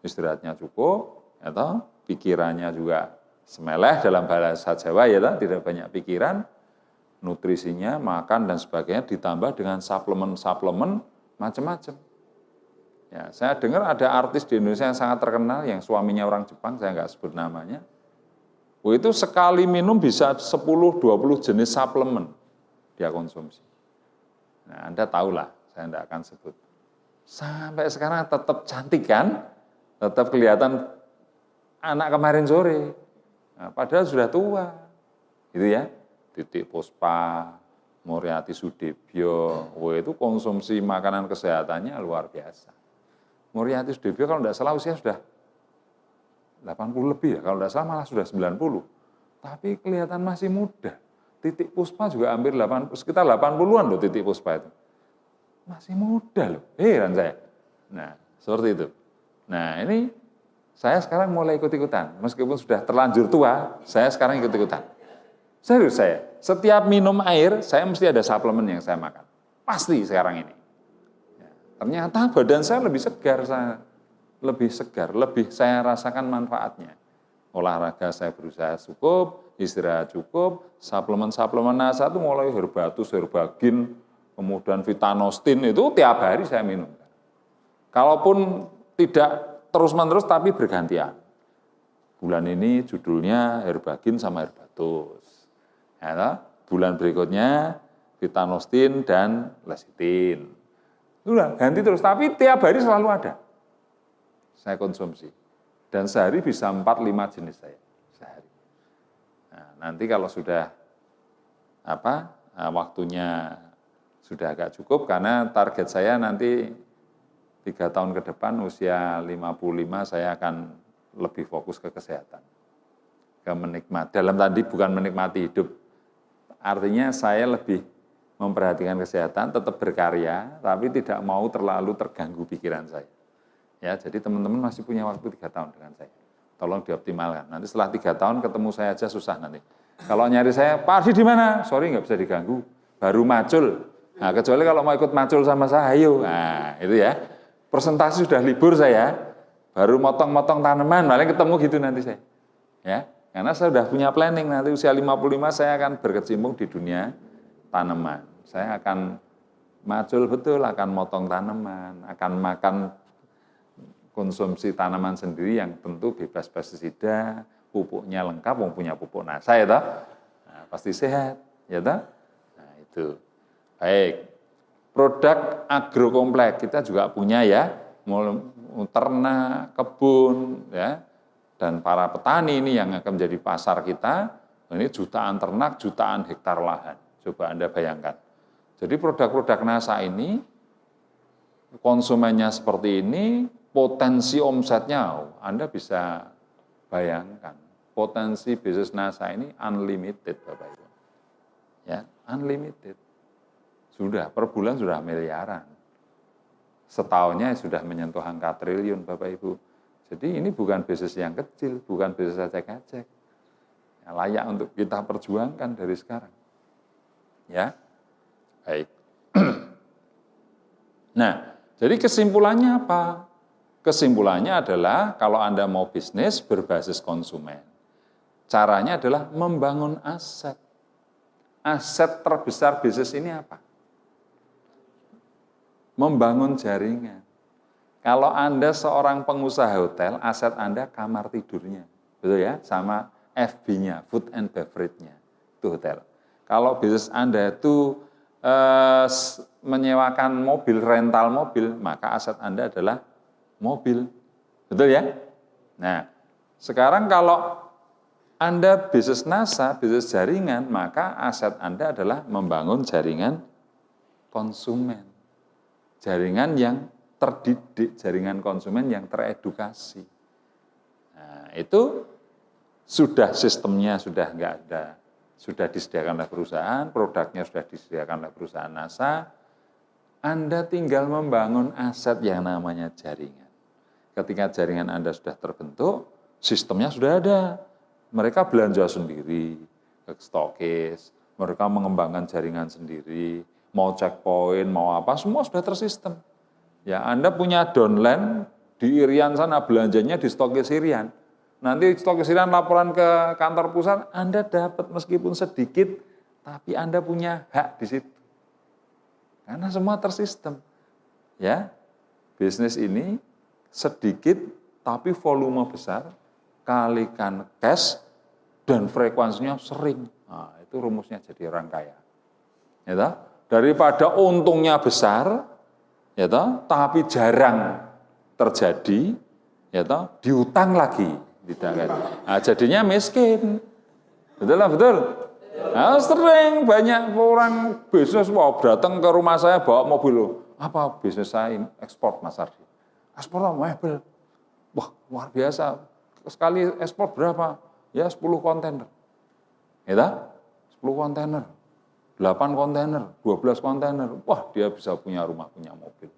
istirahatnya cukup, atau pikirannya juga semeleh dalam bahasa Jawa ya, tidak banyak pikiran, nutrisinya, makan dan sebagainya ditambah dengan suplemen-suplemen macam-macam. Ya, saya dengar ada artis di Indonesia yang sangat terkenal, yang suaminya orang Jepang, saya nggak sebut namanya. Itu sekali minum bisa 10-20 jenis suplemen dia konsumsi. Nah, Anda tahulah, saya tidak akan sebut. Sampai sekarang tetap cantik kan? Tetap kelihatan anak kemarin sore. Nah, padahal sudah tua. Gitu ya. Titik Puspa, Moriati Sudibyo, itu konsumsi makanan kesehatannya luar biasa. Moriati Sudibyo kalau tidak salah usia sudah 80 lebih ya, kalau tidak salah malah sudah 90. Tapi kelihatan masih muda. Titik Puspa juga hampir sekitar 80-an loh Titik Puspa itu. Masih muda loh, heran saya. Nah, seperti itu. Nah, ini saya sekarang mulai ikut-ikutan. Meskipun sudah terlanjur tua, saya sekarang ikut-ikutan. Serius saya, setiap minum air, saya mesti ada suplemen yang saya makan. Pasti sekarang ini. Ternyata badan saya lebih segar, lebih saya rasakan manfaatnya. Olahraga saya berusaha cukup, istirahat cukup, suplemen NASA itu mulai Herbatus, Herbagin, kemudian Vitanostin itu tiap hari saya minum. Kalaupun tidak terus-menerus tapi bergantian. Bulan ini judulnya Herbagin sama Herbatus. Ya, bulan berikutnya Vitanostin dan Lecithin. Sudah, ganti terus, tapi tiap hari selalu ada. Saya konsumsi. Dan sehari bisa 4-5 jenis saya. Sehari. Nah, nanti kalau sudah waktunya sudah agak cukup, karena target saya nanti 3 tahun ke depan, usia 55, saya akan lebih fokus ke kesehatan. Ke menikmati, dalam tadi bukan menikmati hidup. Artinya saya lebih memperhatikan kesehatan, tetap berkarya, tapi tidak mau terlalu terganggu pikiran saya. Ya, jadi teman-teman masih punya waktu 3 tahun dengan saya. Tolong dioptimalkan. Nanti setelah 3 tahun ketemu saya aja susah nanti. Kalau nyari saya, Pak Ardi di mana? Sorry, nggak bisa diganggu. Baru macul. Nah, kecuali kalau mau ikut macul sama saya, ayo. Nah, itu ya. Presentasi sudah libur saya, baru motong-motong tanaman, paling ketemu gitu nanti saya. Ya, karena saya sudah punya planning, nanti usia 55 saya akan berkecimpung di dunia tanaman. Saya akan macul betul, akan motong tanaman, akan makan konsumsi tanaman sendiri yang tentu bebas pestisida, pupuknya lengkap, punya pupuk NASA ya toh. Nah, pasti sehat, ya toh. Nah, itu. Baik. Produk agrokompleks kita juga punya ya, ternak, kebun, ya. Dan para petani ini yang akan menjadi pasar kita, ini jutaan ternak, jutaan hektar lahan. Coba Anda bayangkan. Jadi produk-produk NASA ini, konsumennya seperti ini, potensi omsetnya, Anda bisa bayangkan. Potensi bisnis NASA ini unlimited, Bapak Ibu. Ya, unlimited. Sudah, per bulan sudah miliaran. Setahunnya sudah menyentuh angka triliun, Bapak Ibu. Jadi ini bukan bisnis yang kecil, bukan bisnis acek-acek. Ya, layak untuk kita perjuangkan dari sekarang. Ya, baik. Nah, jadi kesimpulannya apa? Kesimpulannya adalah kalau Anda mau bisnis berbasis konsumen, caranya adalah membangun aset. Aset terbesar bisnis ini apa? Membangun jaringan. Kalau Anda seorang pengusaha hotel, aset Anda kamar tidurnya, betul ya? Sama FB-nya, food and beverage-nya, itu hotel. Kalau bisnis Anda itu menyewakan mobil, rental mobil, maka aset Anda adalah mobil. Betul ya? Nah, sekarang kalau Anda bisnis NASA, bisnis jaringan, maka aset Anda adalah membangun jaringan konsumen. Jaringan yang terdidik, jaringan konsumen yang teredukasi. Nah, itu sudah sistemnya sudah nggak ada. Sudah disediakan oleh perusahaan, produknya sudah disediakan oleh perusahaan NASA, Anda tinggal membangun aset yang namanya jaringan. Ketika jaringan Anda sudah terbentuk, sistemnya sudah ada. Mereka belanja sendiri, ke stokis, mereka mengembangkan jaringan sendiri, mau checkpoint, mau apa, semua sudah tersistem. Ya, Anda punya downline di Irian sana, belanjanya di stokis Irian. Nanti stok kesirian laporan ke kantor pusat, Anda dapat meskipun sedikit, tapi Anda punya hak di situ. Karena semua tersistem. Ya, bisnis ini sedikit tapi volume besar, kalikan cash dan frekuensinya sering. Nah, itu rumusnya jadi orang kaya. Ya, daripada untungnya besar, ya, tapi jarang terjadi, ya, diutang lagi. Nah, jadinya miskin. Betul lah, betul. Nah, sering banyak orang bisnis datang ke rumah saya bawa mobil. Apa bisnis saya ekspor, Mas Ardi? Ekspor mebel. Wah, luar biasa. Sekali ekspor berapa? Ya 10 kontainer. Ya, 10 kontainer. 8 kontainer, 12 kontainer. Wah, dia bisa punya rumah, punya mobil.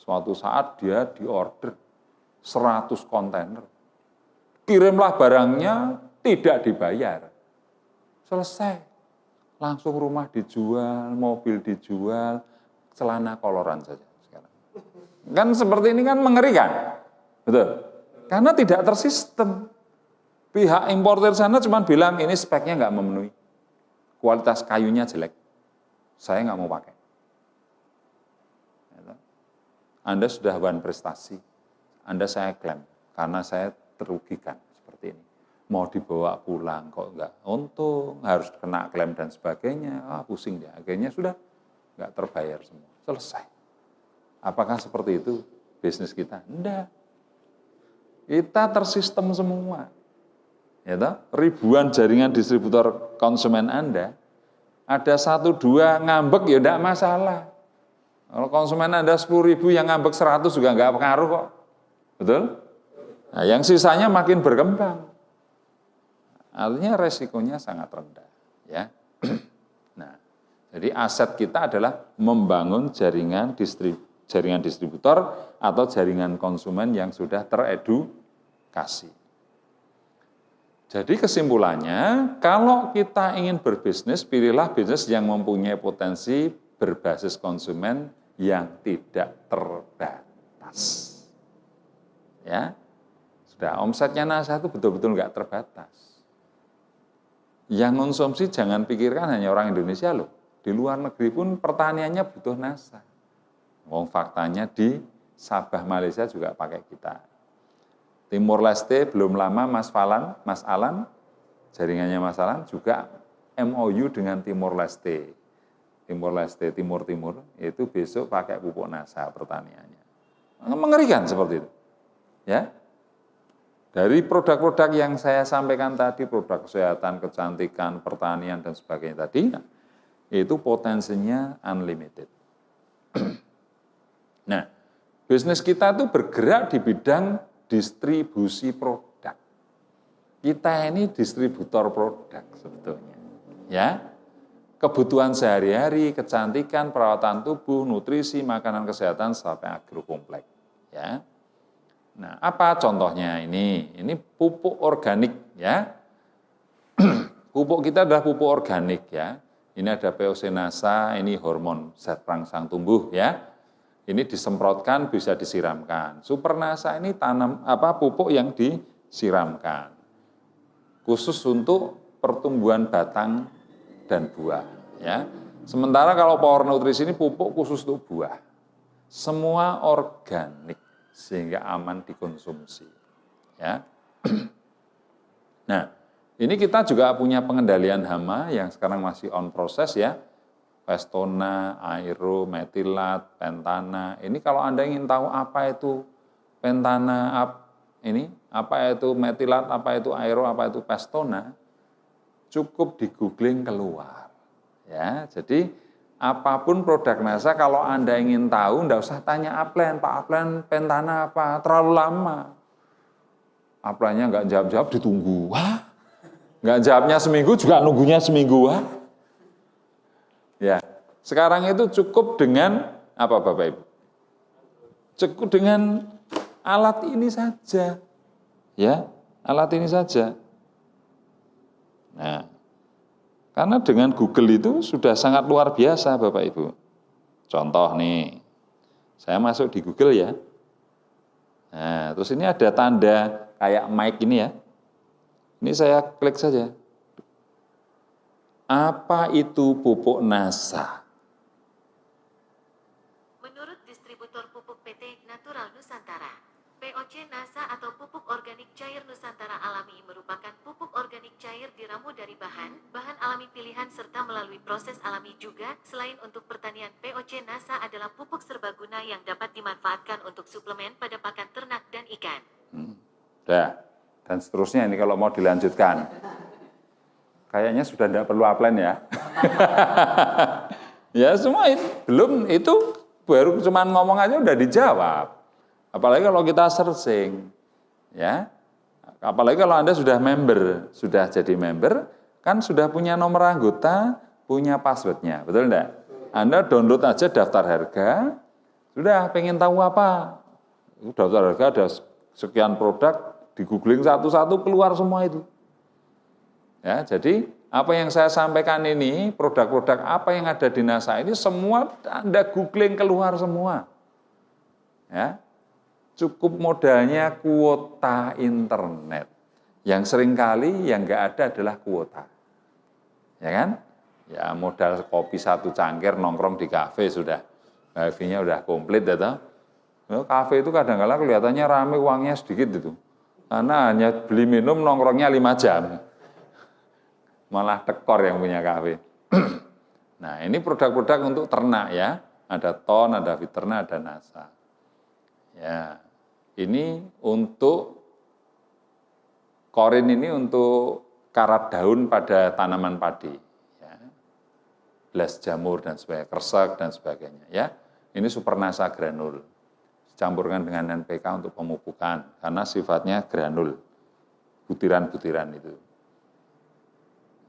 Suatu saat dia diorder 100 kontainer. Kirimlah barangnya, tidak dibayar. Selesai. Langsung rumah dijual, mobil dijual, celana koloran saja sekarang. Kan seperti ini kan mengerikan. Betul? Karena tidak tersistem. Pihak importer sana cuma bilang ini speknya nggak memenuhi. Kualitas kayunya jelek. Saya nggak mau pakai. Anda sudah one prestasi. Anda saya klaim karena saya terugikan seperti ini. Mau dibawa pulang kok enggak untung, harus kena klaim dan sebagainya, pusing dia. Akhirnya sudah enggak terbayar semua, selesai. Apakah seperti itu bisnis kita? Enggak. Kita tersistem semua. Ya, ribuan jaringan distributor konsumen Anda, ada 1-2 ngambek ya enggak masalah. Kalau konsumen Anda 10.000 yang ngambek 100 juga enggak pengaruh kok. Betul? Nah, yang sisanya makin berkembang. Artinya resikonya sangat rendah, ya. Nah, jadi aset kita adalah membangun jaringan distributor atau jaringan konsumen yang sudah teredukasi. Jadi kesimpulannya, kalau kita ingin berbisnis, pilihlah bisnis yang mempunyai potensi berbasis konsumen yang tidak terbatas. Ya, sudah omsetnya NASA itu betul-betul nggak terbatas. Yang konsumsi jangan pikirkan hanya orang Indonesia loh. Di luar negeri pun pertaniannya butuh NASA. Wong faktanya di Sabah Malaysia juga pakai kita. Timur Leste belum lama Mas Alan, jaringannya Mas Alan juga MOU dengan Timur Leste. Timur Leste, Timur, itu besok pakai pupuk NASA pertaniannya. Mengerikan seperti itu. Ya. Dari produk-produk yang saya sampaikan tadi, produk kesehatan, kecantikan, pertanian, dan sebagainya tadi, itu potensinya unlimited. Nah, bisnis kita itu bergerak di bidang distribusi produk. Kita ini distributor produk sebetulnya. Ya, kebutuhan sehari-hari, kecantikan, perawatan tubuh, nutrisi, makanan kesehatan, sampai agrokompleks. Ya. Nah, apa contohnya ini? Ini pupuk organik ya. Pupuk kita adalah pupuk organik ya. Ini ada POC NASA, ini hormon zat perangsang tumbuh ya. Ini disemprotkan bisa disiramkan. Super NASA ini pupuk yang disiramkan. Khusus untuk pertumbuhan batang dan buah ya. Sementara kalau Power Nutrisi ini pupuk khusus untuk buah. Semua organik sehingga aman dikonsumsi. Ya. Nah, ini kita juga punya pengendalian hama yang sekarang masih on proses ya. Pestona, Aero, Metilat, Pentana. Ini kalau Anda ingin tahu apa itu Pentana, apa itu Metilat, apa itu Aero, apa itu Pestona, cukup di googling keluar. Ya, jadi apapun produk NASA, kalau Anda ingin tahu, enggak usah tanya Aplen, Pak Aplen, Pentana apa, terlalu lama. Aplennya enggak jawab-jawab, ditunggu. Wah, enggak jawabnya seminggu, juga nunggunya seminggu. Wah. Ya, sekarang itu cukup dengan, apa Bapak Ibu? Cukup dengan alat ini saja. Ya, alat ini saja. Nah, karena dengan Google itu sudah sangat luar biasa Bapak Ibu. Contoh nih, saya masuk di Google ya. Nah, terus ini ada tanda kayak mic ini ya. Ini saya klik saja. Apa itu pupuk NASA? Menurut distributor pupuk PT Natural Nusantara, POC NASA atau pupuk organik cair Nusantara Alami merupakan pupuk organik cair diramu dari bahan alami pilihan serta melalui proses alami juga. Selain untuk pertanian, POC NASA adalah pupuk serbaguna yang dapat dimanfaatkan untuk suplemen pada pakan ternak dan ikan. Dan seterusnya ini kalau mau dilanjutkan. Kayaknya sudah tidak perlu upline ya. Ya semua itu, belum itu baru cuma ngomong aja udah dijawab. Apalagi kalau kita searching, ya. Apalagi kalau Anda sudah member, sudah jadi member, kan sudah punya nomor anggota, punya passwordnya, betul enggak? Anda download aja daftar harga, sudah pengen tahu apa? Daftar harga ada sekian produk, di googling satu-satu keluar semua itu. Ya, jadi apa yang saya sampaikan ini, produk-produk apa yang ada di NASA ini semua Anda googling keluar semua. Ya. Cukup modalnya kuota internet. Yang seringkali yang enggak ada adalah kuota. Ya kan? Ya modal kopi 1 cangkir nongkrong di kafe sudah. Wifi-nya udah komplit ya toh. Kafe itu kadang-kadang kelihatannya rame, uangnya sedikit itu. Karena hanya beli minum nongkrongnya 5 jam. Malah tekor yang punya kafe. Nah ini produk-produk untuk ternak ya. Ada ton, ada Viterna, ada NASA. Ya, ini untuk korin ini untuk karat daun pada tanaman padi. Ya. Belas jamur dan sebagainya, kresek dan sebagainya. Ya, ini super NASA granul. Campurkan dengan NPK untuk pemupukan karena sifatnya granul, butiran-butiran itu.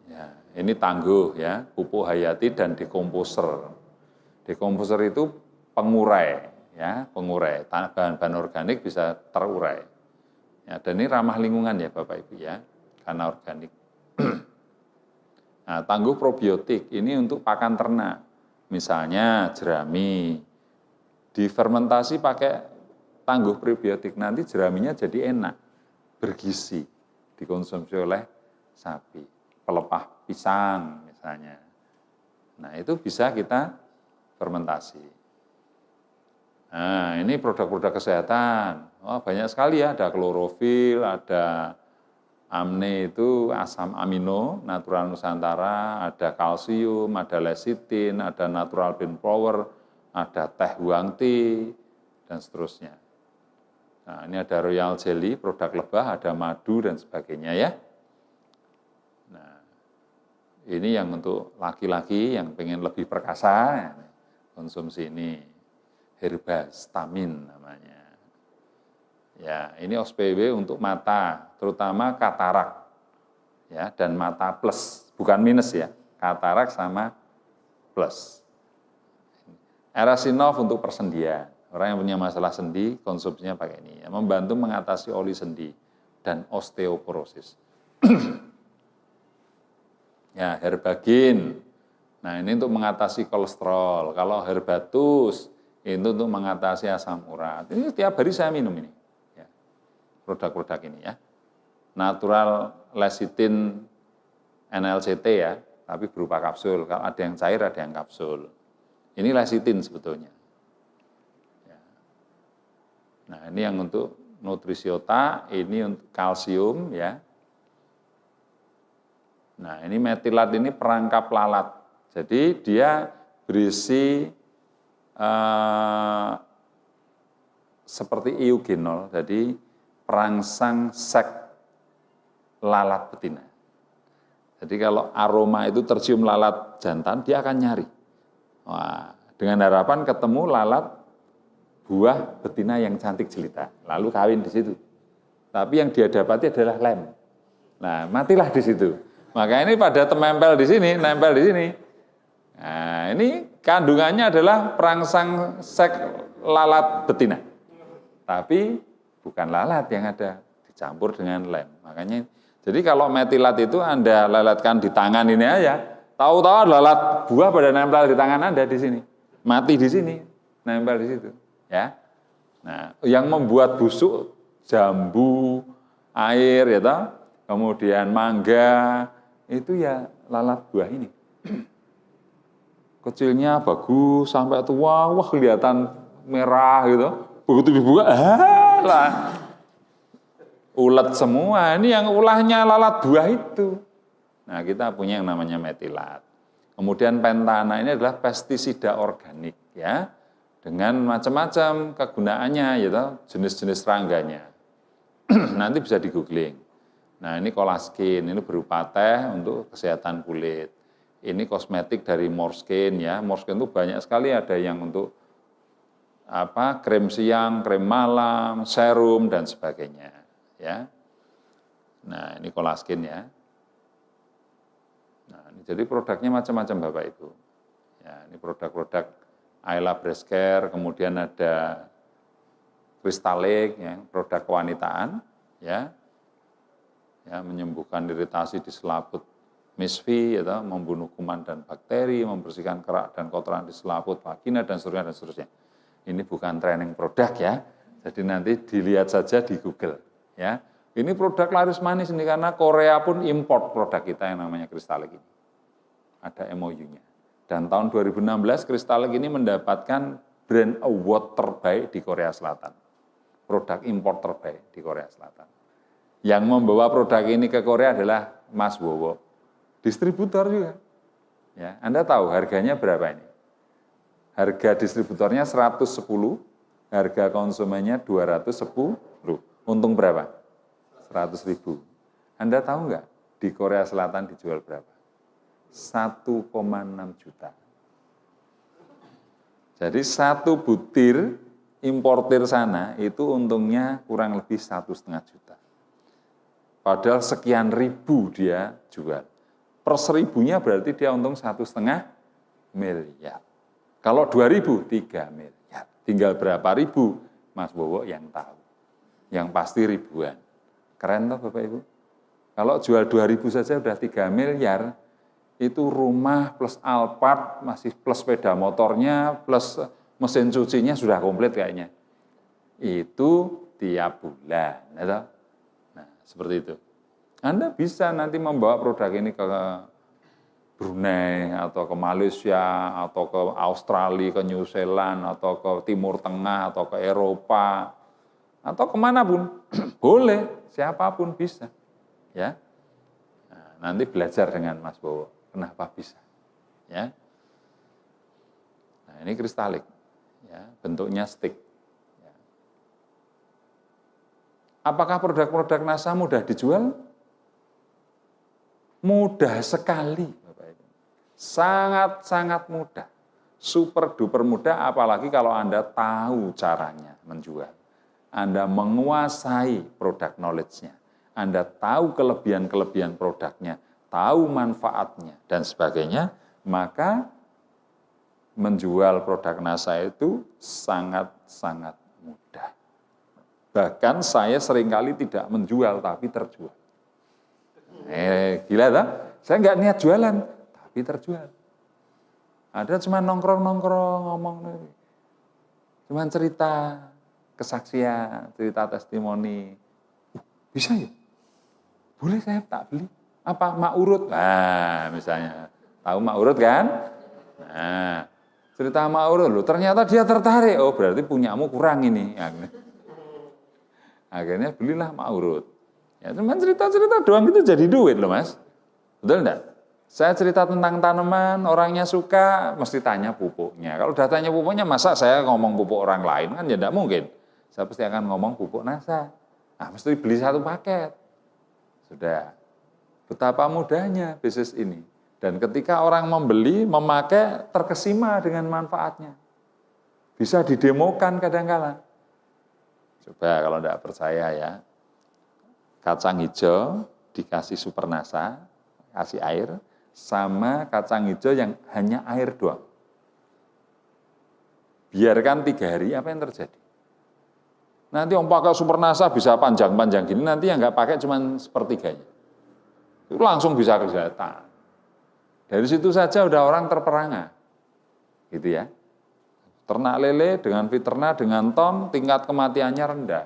Ya, ini tangguh ya, pupuk hayati dan dekomposer. Dekomposer itu pengurai, ya, pengurai. Bahan-bahan organik bisa terurai. Ya, dan ini ramah lingkungan ya Bapak Ibu ya, karena organik. Nah, tangguh probiotik ini untuk pakan ternak, misalnya jerami. Difermentasi pakai tangguh probiotik, nanti jeraminya jadi enak, bergizi, dikonsumsi oleh sapi. Pelepah pisang misalnya. Nah itu bisa kita fermentasi. Nah ini produk-produk kesehatan. Oh, banyak sekali ya, ada klorofil, ada amne itu asam amino, natural Nusantara, ada kalsium, ada lecithin, ada natural bean flour, ada teh huang tea, dan seterusnya. Nah, ini ada royal jelly, produk lebah, ada madu, dan sebagainya ya. Nah, ini yang untuk laki-laki yang pengen lebih perkasa, konsumsi ini. Herbastamin namanya. Ya, ini OSPW untuk mata, terutama katarak. Ya, dan mata plus, bukan minus ya, katarak sama plus. Erasinov untuk persendian. Orang yang punya masalah sendi, konsumsinya pakai ini. Membantu mengatasi oli sendi dan osteoporosis. Ya, herbagin. Nah, ini untuk mengatasi kolesterol. Kalau herbatus, itu untuk mengatasi asam urat. Ini tiap hari saya minum ini. Ya, produk-produk ini ya. Natural lecithin NLCT ya, tapi berupa kapsul. Kalau ada yang cair, ada yang kapsul. Ini lecithin sebetulnya. Ya. Nah, ini yang untuk nutrisi otak, ini untuk kalsium ya. Nah, ini metilat ini perangkap lalat. Jadi dia berisi seperti eugenol, jadi perangsang sek lalat betina. Jadi kalau aroma itu tercium lalat jantan, dia akan nyari. Wah, dengan harapan ketemu lalat buah betina yang cantik jelita, lalu kawin di situ. Tapi yang dia dapati adalah lem. Nah, matilah di situ. Maka ini pada nempel di sini, nempel di sini. Nah, ini kandungannya adalah perangsang sek lalat betina. Tapi bukan lalat yang ada, dicampur dengan lem. Makanya, jadi kalau metilat itu Anda leletkan di tangan ini aja, tahu-tahu lalat buah pada nempel di tangan Anda di sini. Mati di sini, nempel di situ. Ya. Nah, yang membuat busuk jambu, air, ya toh, kemudian mangga, itu ya lalat buah ini. Kecilnya bagus, sampai tua, wah kelihatan merah gitu. Begitu dibuka, lah. Ulet semua, ini yang ulahnya lalat buah itu. Nah, kita punya yang namanya metilat. Kemudian pentana ini adalah pestisida organik, ya, dengan macam-macam kegunaannya, gitu, jenis-jenis serangganya. Nanti bisa di googling. Nah, ini Colaskin, ini berupa teh untuk kesehatan kulit. Ini kosmetik dari Morskin, ya. Morskin itu banyak sekali, ada yang untuk krem siang, krem malam, serum dan sebagainya, ya. Nah, ini Colaskin, ya. Nah, jadi produknya macam-macam Bapak Ibu. Ya, ini produk-produk Ayla Breast Care, kemudian ada Crystalic, ya, produk kewanitaan, ya. Ya, menyembuhkan iritasi di selaput misfi, ya, membunuh kuman dan bakteri, membersihkan kerak dan kotoran di selaput vagina dan seterusnya dan seterusnya. Ini bukan training produk, ya. Jadi nanti dilihat saja di Google, ya. Ini produk laris manis ini karena Korea pun import produk kita yang namanya Crystalic ini. Ada MOU-nya. Dan tahun 2016 Crystalic ini mendapatkan brand award terbaik di Korea Selatan. Produk import terbaik di Korea Selatan. Yang membawa produk ini ke Korea adalah Mas Wowo, distributor juga. Ya, Anda tahu harganya berapa ini? Harga distributornya 110, harga konsumennya 210. Untung berapa? 100.000. Anda tahu nggak di Korea Selatan dijual berapa? 1,6 juta. Jadi satu butir importir sana itu untungnya kurang lebih 1,5 juta. Padahal sekian ribu dia jual. Per 1.000-nya berarti dia untung 1,5 miliar. Kalau 2.000, 3 miliar. Tinggal berapa ribu, Mas Bowo yang tahu. Yang pasti ribuan. Keren toh Bapak Ibu? Kalau jual 2.000 saja udah 3 miliar, itu rumah plus Alphard, masih plus sepeda motornya, plus mesin cucinya sudah komplit kayaknya. Itu tiap bulan. Ya, nah, seperti itu. Anda bisa nanti membawa produk ini ke Brunei, atau ke Malaysia, atau ke Australia, ke New Zealand, atau ke Timur Tengah, atau ke Eropa, atau kemanapun. Boleh, siapapun bisa. Ya. Nah, nanti belajar dengan Mas Bowo. Kenapa bisa? Ya. Nah, ini Crystalic. Ya, bentuknya stick. Ya. Apakah produk-produk NASA mudah dijual? Mudah sekali, Bapak Ibu. Sangat-sangat mudah. Super duper mudah, apalagi kalau Anda tahu caranya menjual. Anda menguasai produk knowledge-nya. Anda tahu kelebihan-kelebihan produknya, tahu manfaatnya, dan sebagainya, maka menjual produk NASA itu sangat-sangat mudah. Bahkan saya seringkali tidak menjual, tapi terjual. Gila tak? Saya nggak niat jualan, tapi terjual. Ada cuma nongkrong-nongkrong, ngomong, cuma cerita, kesaksian, cerita testimoni. Bisa ya? Boleh saya tak beli? Apa? Mak urut? Nah, misalnya. Tahu mak urut kan? Nah, cerita mak urut, loh, ternyata dia tertarik. Oh, berarti punyamu kurang ini. Akhirnya belilah mak urut. Ya, cuman cerita-cerita doang itu jadi duit loh Mas. Betul enggak? Saya cerita tentang tanaman, orangnya suka, mesti tanya pupuknya. Kalau udah tanya pupuknya, masa saya ngomong pupuk orang lain? Kan ya enggak mungkin. Saya pasti akan ngomong pupuk NASA. Nah, mesti beli satu paket. Sudah. Betapa mudahnya bisnis ini. Dan ketika orang membeli, memakai, terkesima dengan manfaatnya. Bisa didemokan kadang-kala. Coba kalau enggak percaya ya. Kacang hijau dikasih super NASA, kasih air, sama kacang hijau yang hanya air doang. Biarkan 3 hari, apa yang terjadi? Nanti om pakai super NASA bisa panjang-panjang gini, nanti yang nggak pakai cuma sepertiganya. Itu langsung bisa kelihatan. Dari situ saja udah orang terperangah. Gitu ya. Ternak lele dengan fiternak dengan ton, tingkat kematiannya rendah.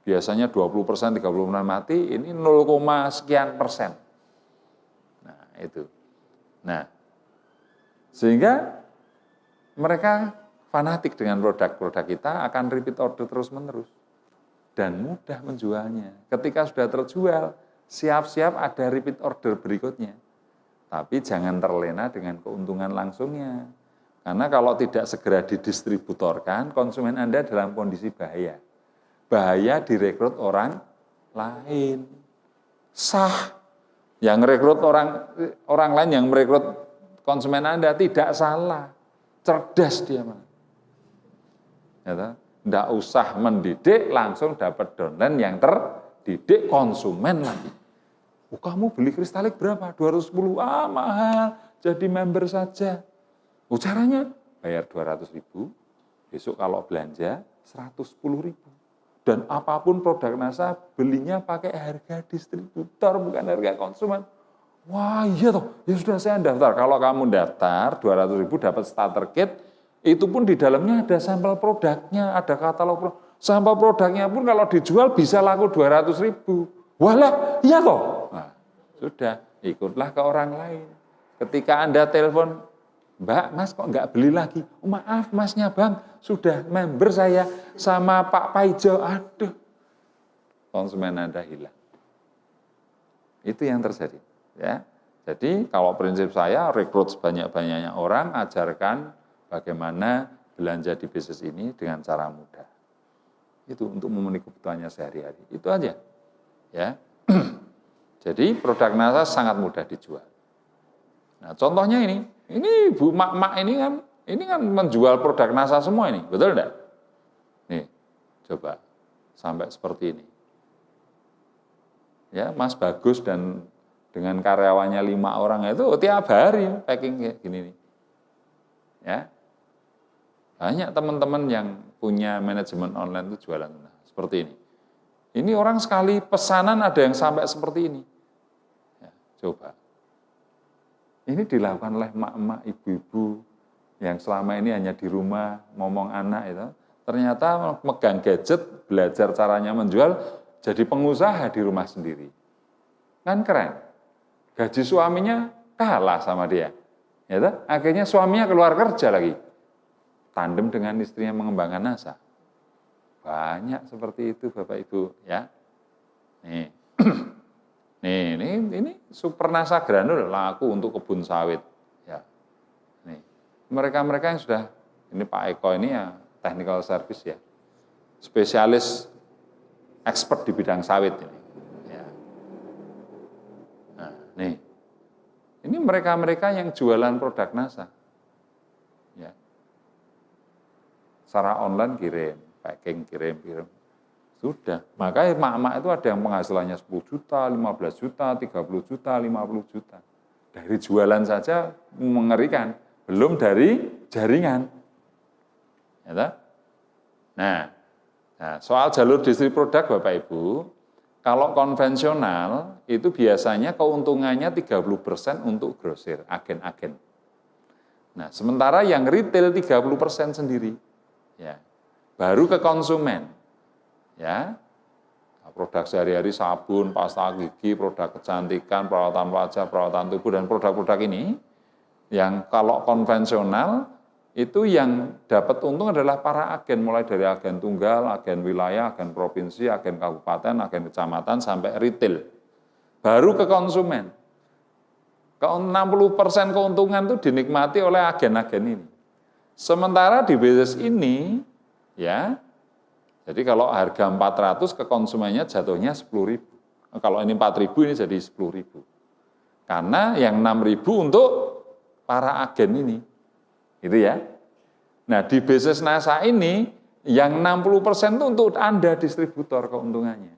biasanya 20%, 30% mati, ini 0, sekian persen. Nah, itu. Nah, sehingga mereka fanatik dengan produk-produk kita, akan repeat order terus-menerus. Dan mudah menjualnya. Ketika sudah terjual, siap-siap ada repeat order berikutnya. Tapi jangan terlena dengan keuntungan langsungnya. Karena kalau tidak segera didistributorkan, konsumen Anda dalam kondisi bahaya. Bahaya direkrut orang lain. Sah. Yang merekrut orang lain yang merekrut konsumen Anda tidak salah. Cerdas dia. Tidak usah mendidik, langsung dapat downline yang terdidik konsumen lagi. Oh, kamu beli kristalik berapa? 210. Ah, mahal. Jadi member saja. Oh, caranya bayar 200.000. Besok kalau belanja 110.000. Dan apapun produk NASA belinya pakai harga distributor, bukan harga konsumen. Wah, iya toh. Ya sudah, saya daftar. Kalau kamu daftar 200.000 dapat starter kit, itu pun di dalamnya ada sampel produknya, ada katalog produk. Sampel produknya pun kalau dijual bisa laku 200.000. Walah, iya toh. Nah, sudah, ikutlah ke orang lain. Ketika Anda telepon, Mbak, Mas kok nggak beli lagi? Oh, maaf Masnya Bang, sudah member saya sama Pak Paijo. Aduh, konsumen Anda hilang. Itu yang terjadi. Ya. Jadi kalau prinsip saya, rekrut sebanyak-banyaknya orang, ajarkan bagaimana belanja di bisnis ini dengan cara mudah. Itu untuk memenuhi kebutuhannya sehari-hari. Itu aja. Ya. Jadi produk NASA sangat mudah dijual. Nah, contohnya ini Bu mak-mak ini kan menjual produk NASA semua ini, betul enggak? Nih, coba sampai seperti ini. Ya, Mas Bagus dan dengan karyawannya 5 orang itu tiap hari packing kayak gini nih. Ya. Banyak teman-teman yang punya manajemen online itu jualan seperti ini. Ini orang sekali pesanan ada yang sampai seperti ini. Ya, coba. Ini dilakukan oleh emak-emak, ibu-ibu yang selama ini hanya di rumah ngomong anak itu. Ternyata megang gadget, belajar caranya menjual, jadi pengusaha di rumah sendiri. Kan keren. Gaji suaminya kalah sama dia. Ya, akhirnya suaminya keluar kerja lagi. Tandem dengan istrinya mengembangkan NASA. Banyak seperti itu Bapak Ibu. Ya. Nih. Ini super NASA granul laku untuk kebun sawit. Ya. Nih, mereka-mereka yang sudah, ini Pak Eko ini ya technical service ya, spesialis expert di bidang sawit ini. Ya. Nah, ini mereka-mereka yang jualan produk NASA. Ya. Secara online kirim, packing kirim. Sudah, maka emak-emak itu ada yang penghasilannya 10 juta, 15 juta, 30 juta, 50 juta. Dari jualan saja mengerikan, belum dari jaringan. Ya, nah, soal jalur distribusi produk Bapak Ibu, kalau konvensional itu biasanya keuntungannya 30% untuk grosir, agen-agen. Nah, sementara yang retail 30% sendiri. Ya, baru ke konsumen. Ya, produk sehari-hari sabun, pasta gigi, produk kecantikan, perawatan wajah, perawatan tubuh, dan produk-produk ini yang kalau konvensional itu yang dapat untung adalah para agen, mulai dari agen tunggal, agen wilayah, agen provinsi, agen kabupaten, agen kecamatan, sampai retail. Baru ke konsumen. 60% keuntungan itu dinikmati oleh agen-agen ini. Sementara di bisnis ini, ya, jadi kalau harga 400 ke konsumennya jatuhnya 10.000. Kalau ini 4.000 ini jadi 10.000. Karena yang 6.000 untuk para agen ini. Gitu ya. Nah, di bisnis NASA ini yang 60% itu untuk Anda distributor keuntungannya.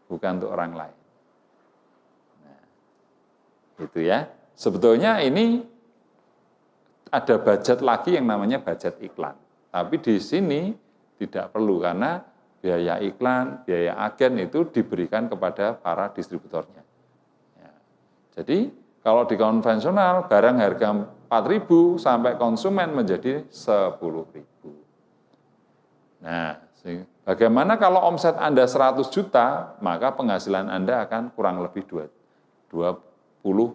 Bukan untuk orang lain. Nah, itu ya. Sebetulnya ini ada budget lagi yang namanya budget iklan. Tapi di sini tidak perlu karena biaya iklan, biaya agen itu diberikan kepada para distributornya. Ya. Jadi kalau di konvensional barang harga 4.000 sampai konsumen menjadi 10.000. Nah, Bagaimana kalau omset Anda 100 juta, maka penghasilan Anda akan kurang lebih 20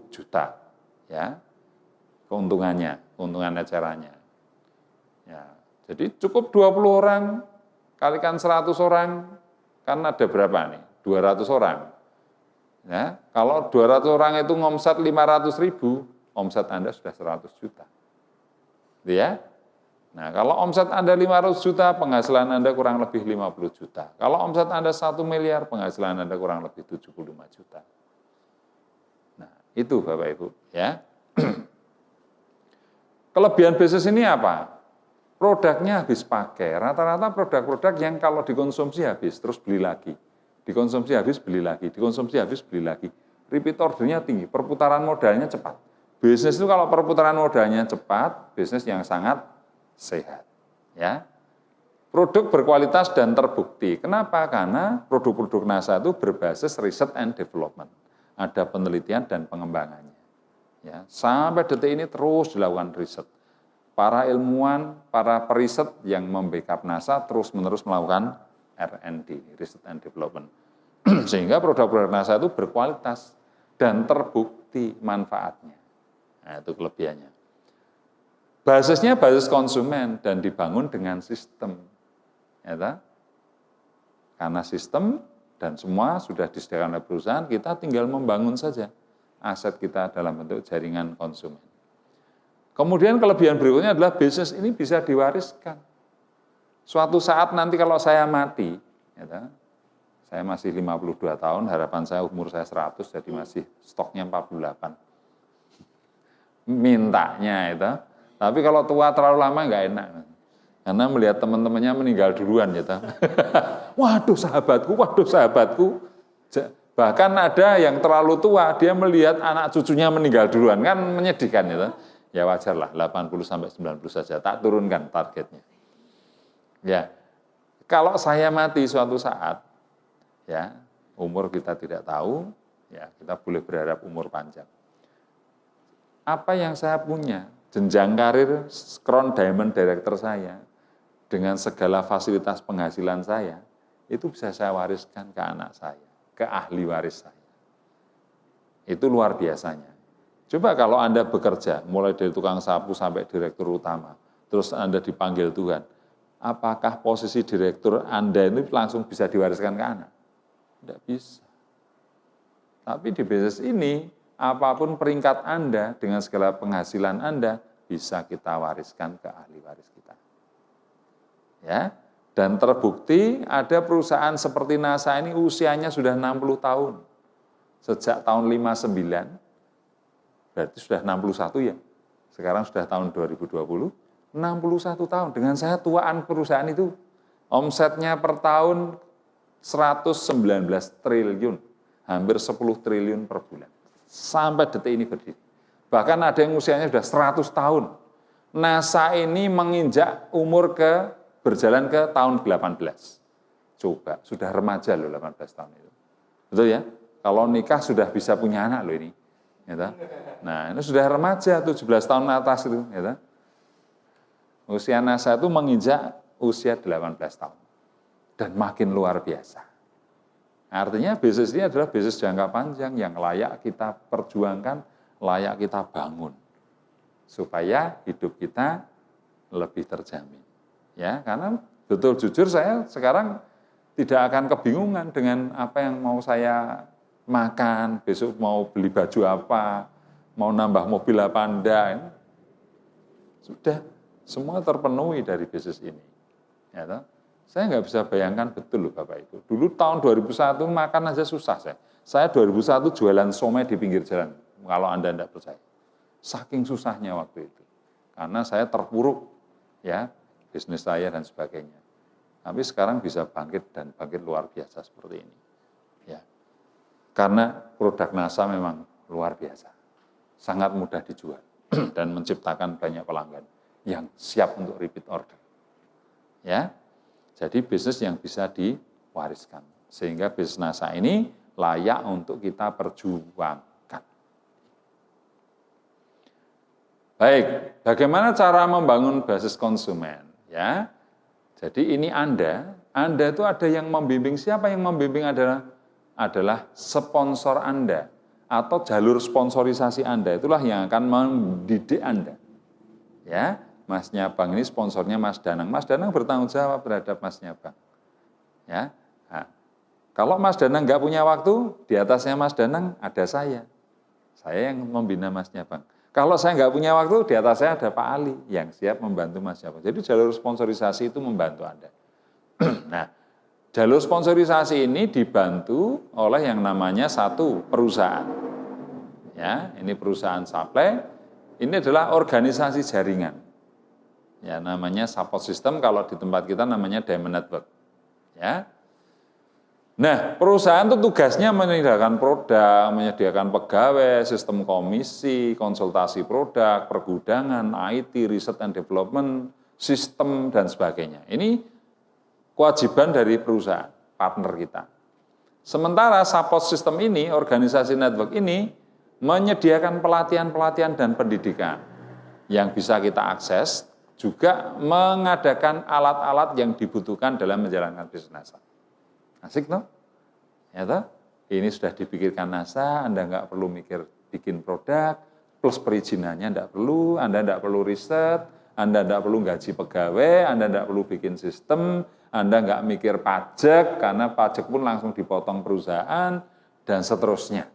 juta. Ya, keuntungan caranya. Ya, jadi cukup 20 orang, kalikan 100 orang, kan ada berapa nih? 200 orang. Ya, kalau 200 orang itu ngomset 500.000, omset Anda sudah 100 juta. Gitu ya. Nah, kalau omset Anda 500 juta, penghasilan Anda kurang lebih 50 juta. Kalau omset Anda 1 miliar, penghasilan Anda kurang lebih 75 juta. Nah, itu Bapak Ibu, ya. Kelebihan bisnis ini apa? Produknya habis pakai. Rata-rata produk-produk yang kalau dikonsumsi habis, terus beli lagi. Dikonsumsi habis, beli lagi. Dikonsumsi habis, beli lagi. Repeat ordernya tinggi, perputaran modalnya cepat. Bisnis itu kalau perputaran modalnya cepat, bisnis yang sangat sehat. Ya. Produk berkualitas dan terbukti. Kenapa? Karena produk-produk NASA itu berbasis riset and development. Ada penelitian dan pengembangannya. Ya, sampai detik ini terus dilakukan riset. Para ilmuwan, para periset yang membackup NASA terus-menerus melakukan R&D, Research and Development. Sehingga produk-produk NASA itu berkualitas dan terbukti manfaatnya. Nah, itu kelebihannya. Basisnya basis konsumen dan dibangun dengan sistem. Ya, karena sistem dan semua sudah disediakan oleh perusahaan, kita tinggal membangun saja aset kita dalam bentuk jaringan konsumen. Kemudian kelebihan berikutnya adalah bisnis ini bisa diwariskan. Suatu saat nanti kalau saya mati, ya, saya masih 52 tahun, harapan saya umur saya 100, jadi masih stoknya 48. Mintanya itu. Tapi kalau tua terlalu lama nggak enak. Karena melihat teman-temannya meninggal duluan. Gitu. Waduh sahabatku. Bahkan ada yang terlalu tua, dia melihat anak cucunya meninggal duluan, kan menyedihkan itu. Ya wajarlah, 80-90 saja, tak turunkan targetnya. Ya, kalau saya mati suatu saat, ya umur kita tidak tahu, ya kita boleh berharap umur panjang. Apa yang saya punya, jenjang karir Crown Diamond Director saya, dengan segala fasilitas penghasilan saya, itu bisa saya wariskan ke anak saya, ke ahli waris saya. Itu luar biasanya. Coba kalau Anda bekerja, mulai dari tukang sapu sampai direktur utama, terus Anda dipanggil Tuhan, apakah posisi direktur Anda ini langsung bisa diwariskan ke anak? Tidak bisa. Tapi di bisnis ini, apapun peringkat Anda, dengan segala penghasilan Anda, bisa kita wariskan ke ahli waris kita. Ya, dan terbukti ada perusahaan seperti NASA ini usianya sudah 60 tahun. Sejak tahun 59, berarti sudah 61 ya. Sekarang sudah tahun 2020, 61 tahun. Dengan saya tuaan perusahaan itu, omsetnya per tahun 119 triliun, hampir 10 triliun per bulan. Sampai detik ini berdiri. Bahkan ada yang usianya sudah 100 tahun. NASA ini menginjak umur berjalan ke tahun 18. Coba, sudah remaja loh 18 tahun itu. Betul ya? Kalau nikah sudah bisa punya anak loh ini. Ya, nah, ini sudah remaja, 17 tahun atas itu. Ya, usia NASA itu menginjak usia 18 tahun. Dan makin luar biasa. Artinya bisnis ini adalah bisnis jangka panjang yang layak kita perjuangkan, layak kita bangun. Supaya hidup kita lebih terjamin. Ya, karena betul jujur saya sekarang tidak akan kebingungan dengan apa yang mau saya makan, besok mau beli baju apa, mau nambah mobil apa enggak. Sudah, semua terpenuhi dari bisnis ini. Ya, toh? Saya nggak bisa bayangkan betul loh Bapak Ibu. Dulu tahun 2001 makan aja susah saya. Saya 2001 jualan somai di pinggir jalan, kalau Anda enggak percaya. Saking susahnya waktu itu. Karena saya terpuruk, ya, bisnis saya dan sebagainya. Tapi sekarang bisa bangkit dan bangkit luar biasa seperti ini. Ya. Karena produk NASA memang luar biasa. Sangat mudah dijual dan menciptakan banyak pelanggan yang siap untuk repeat order. Ya. Jadi bisnis yang bisa diwariskan. Sehingga bisnis NASA ini layak untuk kita perjuangkan. Baik, bagaimana cara membangun basis konsumen? Ya. Jadi ini Anda itu ada yang membimbing. Siapa yang membimbing adalah sponsor Anda atau jalur sponsorisasi Anda. Itulah yang akan mendidik Anda. Ya, Mas Nyabang ini sponsornya Mas Danang. Mas Danang bertanggung jawab terhadap Mas Nyabang. Ya, nah, kalau Mas Danang nggak punya waktu, di atasnya Mas Danang ada saya. Saya yang membina Mas Nyabang. Kalau saya nggak punya waktu, di atas saya ada Pak Ali yang siap membantu Mas Nyabang. Jadi jalur sponsorisasi itu membantu Anda. Nah, jalur sponsorisasi ini dibantu oleh yang namanya satu perusahaan. Ya, ini perusahaan supply. Ini adalah organisasi jaringan. Ya, namanya support system. Kalau di tempat kita namanya Diamond Network. Ya. Nah, perusahaan itu tugasnya menyediakan produk, menyediakan pegawai, sistem komisi, konsultasi produk, pergudangan, IT, research and development, sistem, dan sebagainya. Ini kewajiban dari perusahaan, partner kita. Sementara support system ini, organisasi network ini, menyediakan pelatihan-pelatihan dan pendidikan yang bisa kita akses, juga mengadakan alat-alat yang dibutuhkan dalam menjalankan bisnis NASA. Asik toh? Ya toh? Ini sudah dipikirkan NASA, Anda nggak perlu mikir bikin produk, plus perizinannya nggak perlu, Anda nggak perlu riset, Anda nggak perlu gaji pegawai, Anda nggak perlu bikin sistem, Anda nggak mikir pajak, karena pajak pun langsung dipotong perusahaan, dan seterusnya.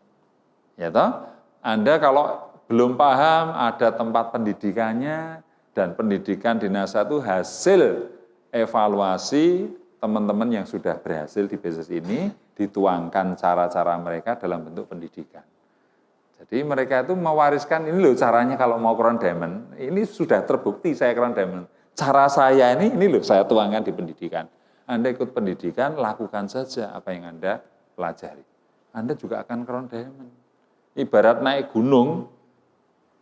Ya toh? Anda kalau belum paham, ada tempat pendidikannya, dan pendidikan di NASA itu hasil evaluasi teman-teman yang sudah berhasil di bisnis ini, dituangkan cara-cara mereka dalam bentuk pendidikan. Jadi mereka itu mewariskan, ini loh caranya kalau mau Crown Diamond, ini sudah terbukti saya Crown Diamond. Cara saya ini loh saya tuangkan di pendidikan. Anda ikut pendidikan, lakukan saja apa yang Anda pelajari. Anda juga akan Crown Diamond. Ibarat naik gunung,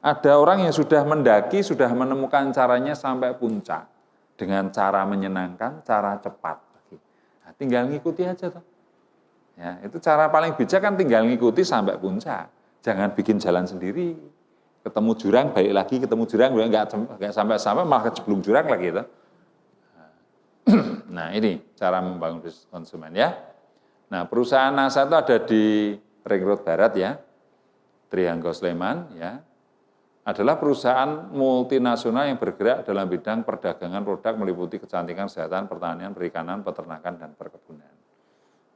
ada orang yang sudah mendaki, sudah menemukan caranya sampai puncak. Dengan cara menyenangkan, cara cepat. Nah, tinggal ngikuti aja toh. Ya, itu cara paling bijak kan tinggal ngikuti sampai puncak. Jangan bikin jalan sendiri. Ketemu jurang, balik lagi, ketemu jurang, nggak sampai-sampai malah keceblung jurang lagi toh. Nah, ini cara membangun bisnis konsumen ya. Nah, perusahaan NASA itu ada di Ring Road Barat ya. Trianggo Sleman ya. Adalah perusahaan multinasional yang bergerak dalam bidang perdagangan produk meliputi kecantikan, kesehatan, pertanian, perikanan, peternakan, dan perkebunan.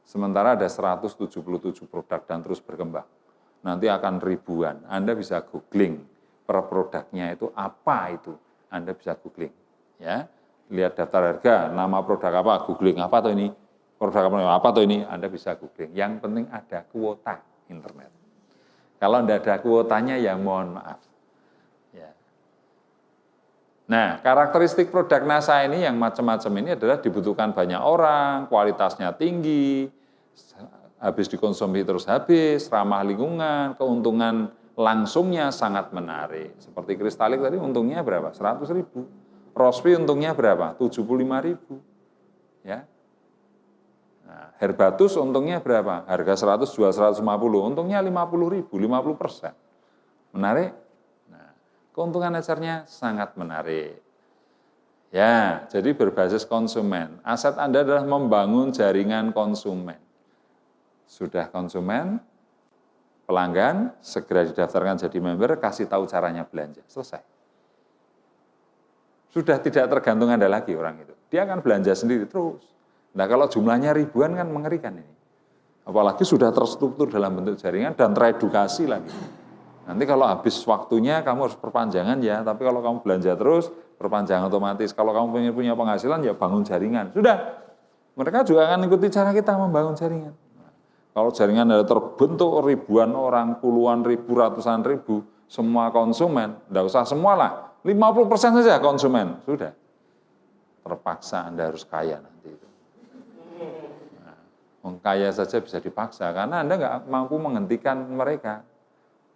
Sementara ada 177 produk dan terus berkembang. Nanti akan ribuan. Anda bisa googling per produknya itu apa itu. Anda bisa googling. Ya, lihat daftar harga, nama produk apa, googling apa tuh ini, produk apa tuh ini, Anda bisa googling. Yang penting ada kuota internet. Kalau tidak ada kuotanya ya mohon maaf. Ya. Nah, karakteristik produk NASA ini yang macam-macam ini adalah dibutuhkan banyak orang, kualitasnya tinggi, habis dikonsumsi terus habis, ramah lingkungan, keuntungan langsungnya sangat menarik. Seperti kristalik tadi untungnya berapa? 100.000. Rospi untungnya berapa? 75.000. Ya. Nah, Herbatus untungnya berapa? Harga 100 jual 150, untungnya 50.000, 50%. Menarik? Keuntungan dasarnya sangat menarik. Ya, jadi berbasis konsumen. Aset Anda adalah membangun jaringan konsumen. Sudah konsumen, pelanggan, segera didaftarkan jadi member, kasih tahu caranya belanja. Selesai. Sudah tidak tergantung Anda lagi orang itu. Dia akan belanja sendiri terus. Nah, kalau jumlahnya ribuan kan mengerikan ini. Apalagi sudah terstruktur dalam bentuk jaringan dan teredukasi lagi. Nanti kalau habis waktunya kamu harus perpanjangan ya, tapi kalau kamu belanja terus, perpanjangan otomatis. Kalau kamu punya penghasilan ya bangun jaringan. Sudah, mereka juga akan ikuti cara kita membangun jaringan. Kalau jaringan ada terbentuk ribuan orang, puluhan ribu, ratusan ribu, semua konsumen, tidak usah semua lah, 50% saja konsumen, sudah. Terpaksa Anda harus kaya nanti itu. Nah, kaya saja bisa dipaksa, karena Anda nggak mampu menghentikan mereka.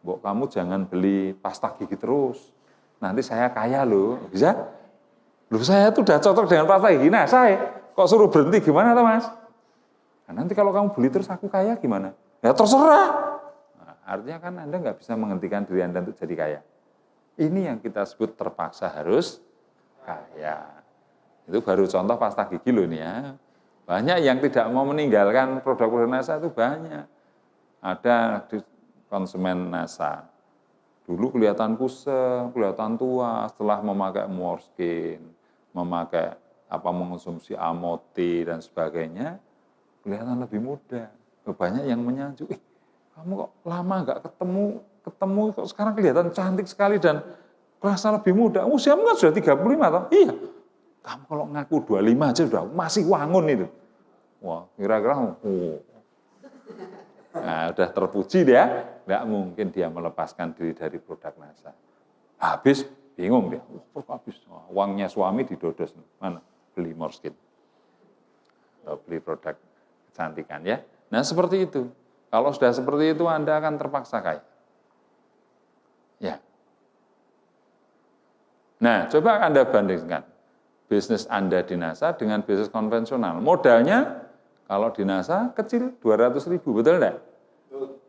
Mbok, kamu jangan beli pasta gigi terus. Nanti saya kaya loh. Bisa? Loh, saya tuh udah cocok dengan pasta gigi. Nah, saya kok suruh berhenti gimana toh, Mas? Nah, nanti kalau kamu beli terus aku kaya gimana? Ya terserah. Nah, artinya kan Anda nggak bisa menghentikan diri Anda untuk jadi kaya. Ini yang kita sebut terpaksa harus kaya. Itu baru contoh pasta gigi loh nih ya. Banyak yang tidak mau meninggalkan produk-produk NASA itu banyak. Ada di konsumen NASA. Dulu kelihatan kusem, kelihatan tua setelah memakai Morskin, memakai mengonsumsi Amoti dan sebagainya, kelihatan lebih muda. Banyak yang menyanjung, kamu kok lama nggak ketemu kok sekarang kelihatan cantik sekali dan kerasa lebih muda. Usiamu kan sudah 35 tahun. Iya. Kamu kalau ngaku 25 aja sudah masih wangun itu. Wah, kira-kira nah, udah terpuji dia, nggak mungkin dia melepaskan diri dari produk NASA. Habis, bingung dia. Habis, uangnya suami didodos. Mana? Beli Morskin. Beli produk kecantikan ya. Nah, seperti itu. Kalau sudah seperti itu, Anda akan terpaksa kaya. Ya. Nah, coba Anda bandingkan bisnis Anda di NASA dengan bisnis konvensional. Modalnya kalau di NASA kecil 200.000, betul enggak?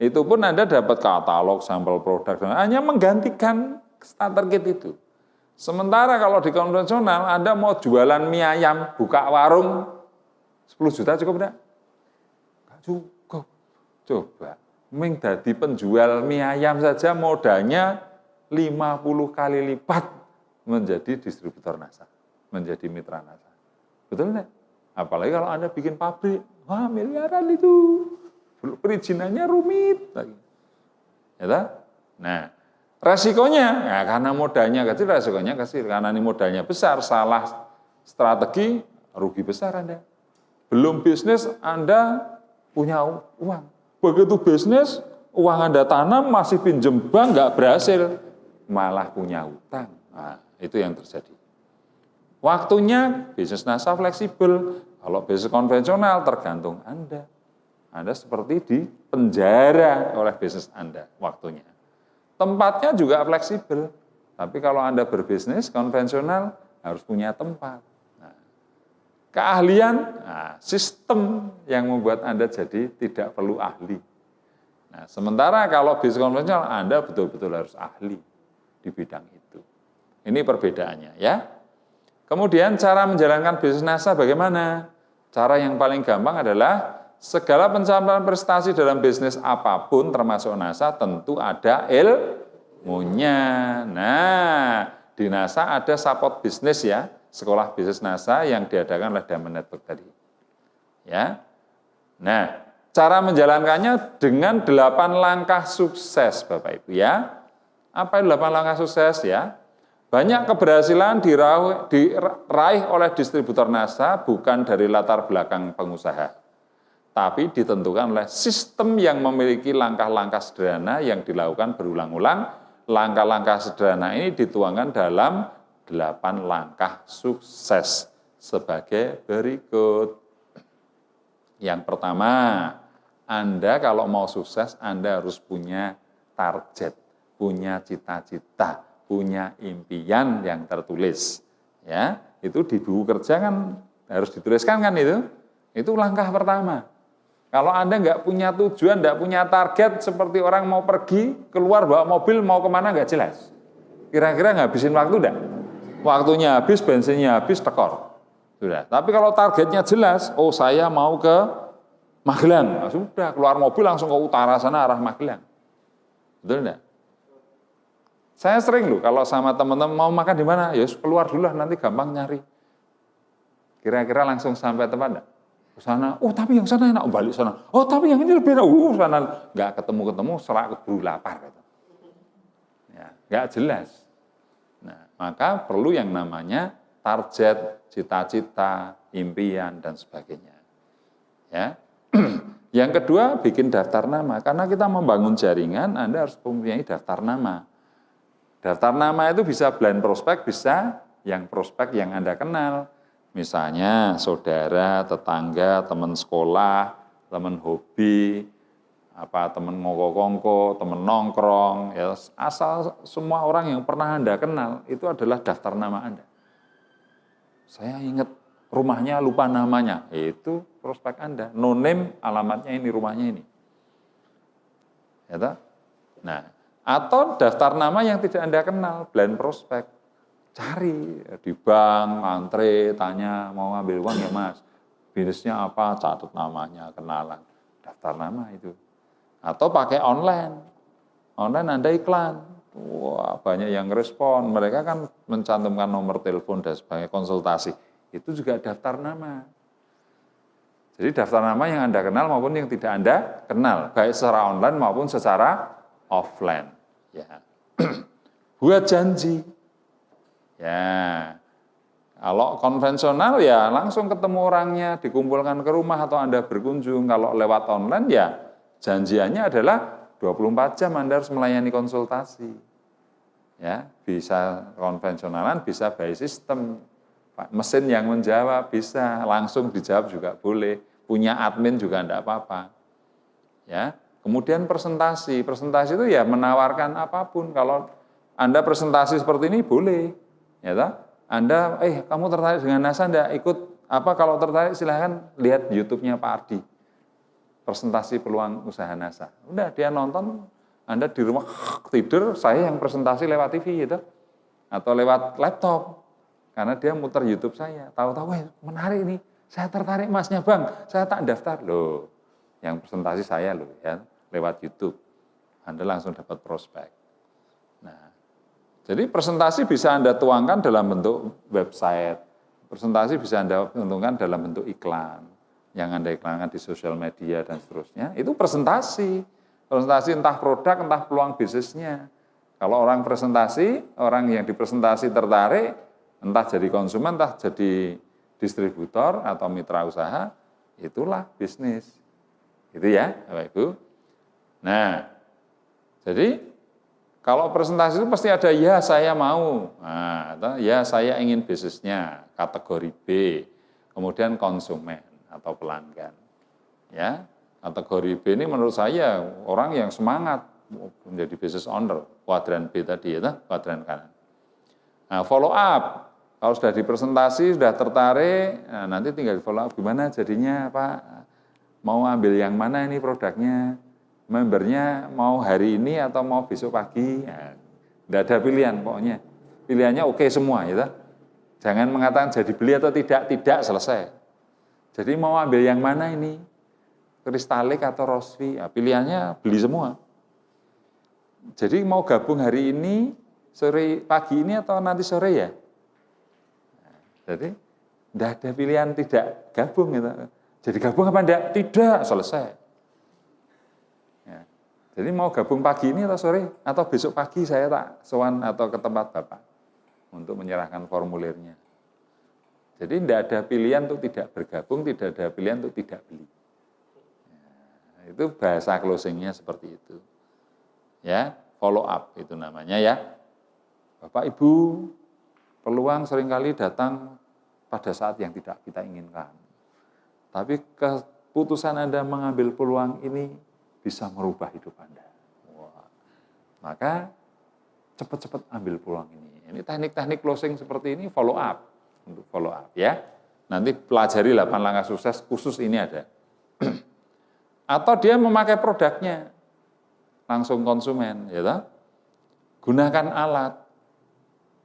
Itu pun Anda dapat katalog, sampel produk, dan hanya menggantikan starter kit itu. Sementara kalau di konvensional Anda mau jualan mie ayam, buka warung 10 juta cukup enggak? Enggak cukup. Coba, ming dadi penjual mie ayam saja modalnya 50 kali lipat menjadi distributor NASA, menjadi mitra NASA. Betul enggak? Apalagi kalau Anda bikin pabrik, wah miliaran itu. Perizinannya rumit lagi. Ya, nah, resikonya, ya karena modalnya kecil, resikonya kecil. Karena ini modalnya besar, salah strategi, rugi besar Anda. Belum bisnis, Anda punya uang. Begitu bisnis, uang Anda tanam, masih pinjem bank, nggak berhasil. Malah punya utang. Nah, itu yang terjadi. Waktunya, bisnis NASA fleksibel. Kalau bisnis konvensional, tergantung Anda. Anda seperti di penjara oleh bisnis Anda waktunya. Tempatnya juga fleksibel. Tapi kalau Anda berbisnis konvensional, harus punya tempat. Nah, keahlian, sistem yang membuat Anda jadi tidak perlu ahli. Nah, sementara kalau bisnis konvensional, Anda betul-betul harus ahli di bidang itu. Ini perbedaannya ya. Kemudian cara menjalankan bisnis NASA bagaimana? Cara yang paling gampang adalah segala pencapaian prestasi dalam bisnis apapun termasuk NASA tentu ada ilmunya. Nah, di NASA ada support bisnis ya, sekolah bisnis NASA yang diadakan oleh Diamond Network tadi. Ya. Nah, cara menjalankannya dengan 8 langkah sukses Bapak Ibu ya. Apa itu 8 langkah sukses ya? Banyak keberhasilan diraih oleh distributor NASA bukan dari latar belakang pengusaha, tapi ditentukan oleh sistem yang memiliki langkah-langkah sederhana yang dilakukan berulang-ulang. Langkah-langkah sederhana ini dituangkan dalam 8 langkah sukses sebagai berikut. Yang pertama, Anda kalau mau sukses, Anda harus punya target, punya cita-cita, punya impian yang tertulis. Ya, itu di buku kerja kan harus dituliskan kan itu. Itu langkah pertama. Kalau Anda nggak punya tujuan, nggak punya target, seperti orang mau pergi, keluar bawa mobil, mau kemana nggak jelas. Kira-kira ngabisin waktu enggak? Waktunya habis, bensinnya habis, tekor. Sudah. Tapi kalau targetnya jelas, oh saya mau ke Magelang. Nah, sudah, keluar mobil langsung ke utara sana, arah Magelang. Betul enggak? Saya sering loh, kalau sama teman-teman mau makan di mana, ya keluar dulu lah, nanti gampang nyari. Kira-kira langsung sampai tempat enggak? Ke sana, oh tapi yang sana enak, balik sana. Oh tapi yang ini lebih enak, sana nggak ketemu-ketemu, serak keburu lapar. Gitu. Ya, nggak jelas. Nah, maka perlu yang namanya target, cita-cita, impian dan sebagainya. Ya, yang kedua bikin daftar nama, karena kita membangun jaringan, Anda harus mempunyai daftar nama. Daftar nama itu bisa blind prospek, bisa yang prospek yang Anda kenal. Misalnya saudara, tetangga, teman sekolah, teman hobi, teman ngoko-ngoko, teman nongkrong, ya asal semua orang yang pernah Anda kenal itu adalah daftar nama Anda. Saya ingat rumahnya lupa namanya, itu prospek Anda. No name, alamatnya ini, rumahnya ini. Ya, nah, atau daftar nama yang tidak Anda kenal, blind prospek. cari di bank, antre, tanya mau ambil uang ya Mas, bisnisnya apa, catat namanya, kenalan, daftar nama itu. Atau pakai online Anda iklan, wah banyak yang respon, mereka kan mencantumkan nomor telepon dan sebagai konsultasi, itu juga daftar nama. Jadi daftar nama yang Anda kenal maupun yang tidak Anda kenal, baik secara online maupun secara offline. Ya. Buat janji. Ya. Kalau konvensional ya langsung ketemu orangnya, dikumpulkan ke rumah atau Anda berkunjung. Kalau lewat online ya janjiannya adalah 24 jam Anda harus melayani konsultasi. Ya, bisa konvensionalan, bisa by system. Mesin yang menjawab bisa, langsung dijawab juga boleh. Punya admin juga enggak apa-apa. Ya. Kemudian presentasi itu ya menawarkan apapun. Kalau Anda presentasi seperti ini boleh. Ya toh? Anda kamu tertarik dengan NASA enggak? Ikut apa, kalau tertarik silahkan lihat YouTube-nya Pak Ardi. Presentasi peluang usaha NASA. Udah dia nonton, Anda di rumah tidur, saya yang presentasi lewat TV gitu. Atau lewat laptop. Karena dia muter YouTube saya. Tahu-tahu menarik nih, saya tertarik Masnya Bang, saya tak daftar. Loh, yang presentasi saya loh ya, lewat YouTube. Anda langsung dapat prospek. Nah, jadi presentasi bisa Anda tuangkan dalam bentuk website. Presentasi bisa Anda tuangkan dalam bentuk iklan. Yang Anda iklankan di sosial media dan seterusnya, itu presentasi. Presentasi entah produk, entah peluang bisnisnya. Kalau orang presentasi, orang yang dipresentasi tertarik, entah jadi konsumen, entah jadi distributor atau mitra usaha, itulah bisnis. Itu ya, Bapak Ibu. Nah, jadi kalau presentasi itu pasti ada ya saya mau, nah, atau ya saya ingin bisnisnya, kategori B, kemudian konsumen atau pelanggan. Ya, kategori B ini menurut saya orang yang semangat menjadi business owner, kuadran B tadi ya, kuadran kanan. Nah, follow up. Kalau sudah dipresentasi, sudah tertarik, nah nanti tinggal follow up gimana jadinya Pak, mau ambil yang mana ini produknya, membernya mau hari ini atau mau besok pagi, nah, tidak ada pilihan pokoknya, pilihannya oke semua ya. Jangan mengatakan jadi beli atau tidak selesai. Jadi mau ambil yang mana ini, kristalik atau rosvi, nah, pilihannya beli semua. Jadi mau gabung hari ini, sore pagi ini atau nanti sore ya. Jadi tidak ada pilihan tidak gabung gitu. Jadi gabung apa enggak? Tidak, selesai. Ya. Jadi mau gabung pagi ini atau sore? Atau besok pagi saya tak sowan atau ke tempat Bapak untuk menyerahkan formulirnya. Jadi tidak ada pilihan untuk tidak bergabung, tidak ada pilihan untuk tidak beli. Ya, itu bahasa closingnya seperti itu. Ya, follow up itu namanya ya. Bapak Ibu, peluang seringkali datang pada saat yang tidak kita inginkan. Tapi keputusan Anda mengambil peluang ini bisa merubah hidup Anda. Wah. Maka cepat-cepat ambil peluang ini. Ini teknik-teknik closing seperti ini follow up. Untuk follow up ya. Nanti pelajari 8 langkah sukses khusus ini ada. Atau dia memakai produknya langsung konsumen, ya toh? Gunakan alat.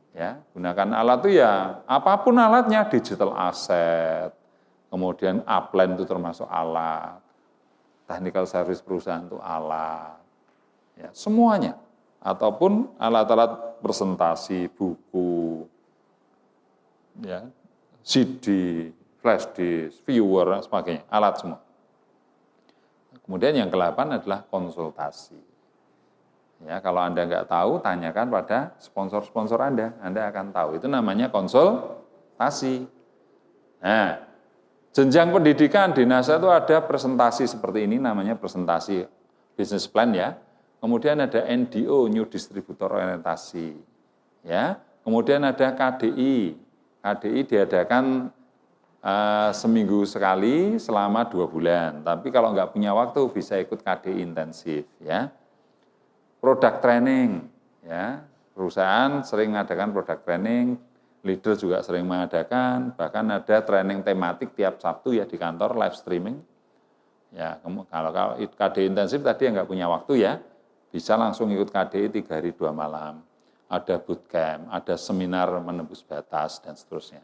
Ya, gunakan alat itu ya apapun alatnya, digital asset, kemudian upline itu termasuk alat, technical service perusahaan itu alat, ya semuanya, ataupun alat-alat presentasi, buku, ya CD, flash disk, viewer dan sebagainya, alat semua. Kemudian yang ke-8 adalah konsultasi. Ya, kalau Anda nggak tahu, tanyakan pada sponsor-sponsor Anda akan tahu. Itu namanya konsultasi. Nah, jenjang pendidikan di NASA itu ada presentasi seperti ini, namanya presentasi business plan ya. Kemudian ada NDO, New Distributor Orientasi. Ya, kemudian ada KDI. KDI diadakan seminggu sekali selama 2 bulan. Tapi kalau nggak punya waktu bisa ikut KDI intensif ya. Product training, ya perusahaan sering mengadakan product training, leader juga sering mengadakan, bahkan ada training tematik tiap Sabtu ya di kantor live streaming. Ya kalau KDI intensif tadi yang nggak punya waktu ya, bisa langsung ikut KDI 3 hari 2 malam. ada bootcamp, ada seminar menembus batas, dan seterusnya.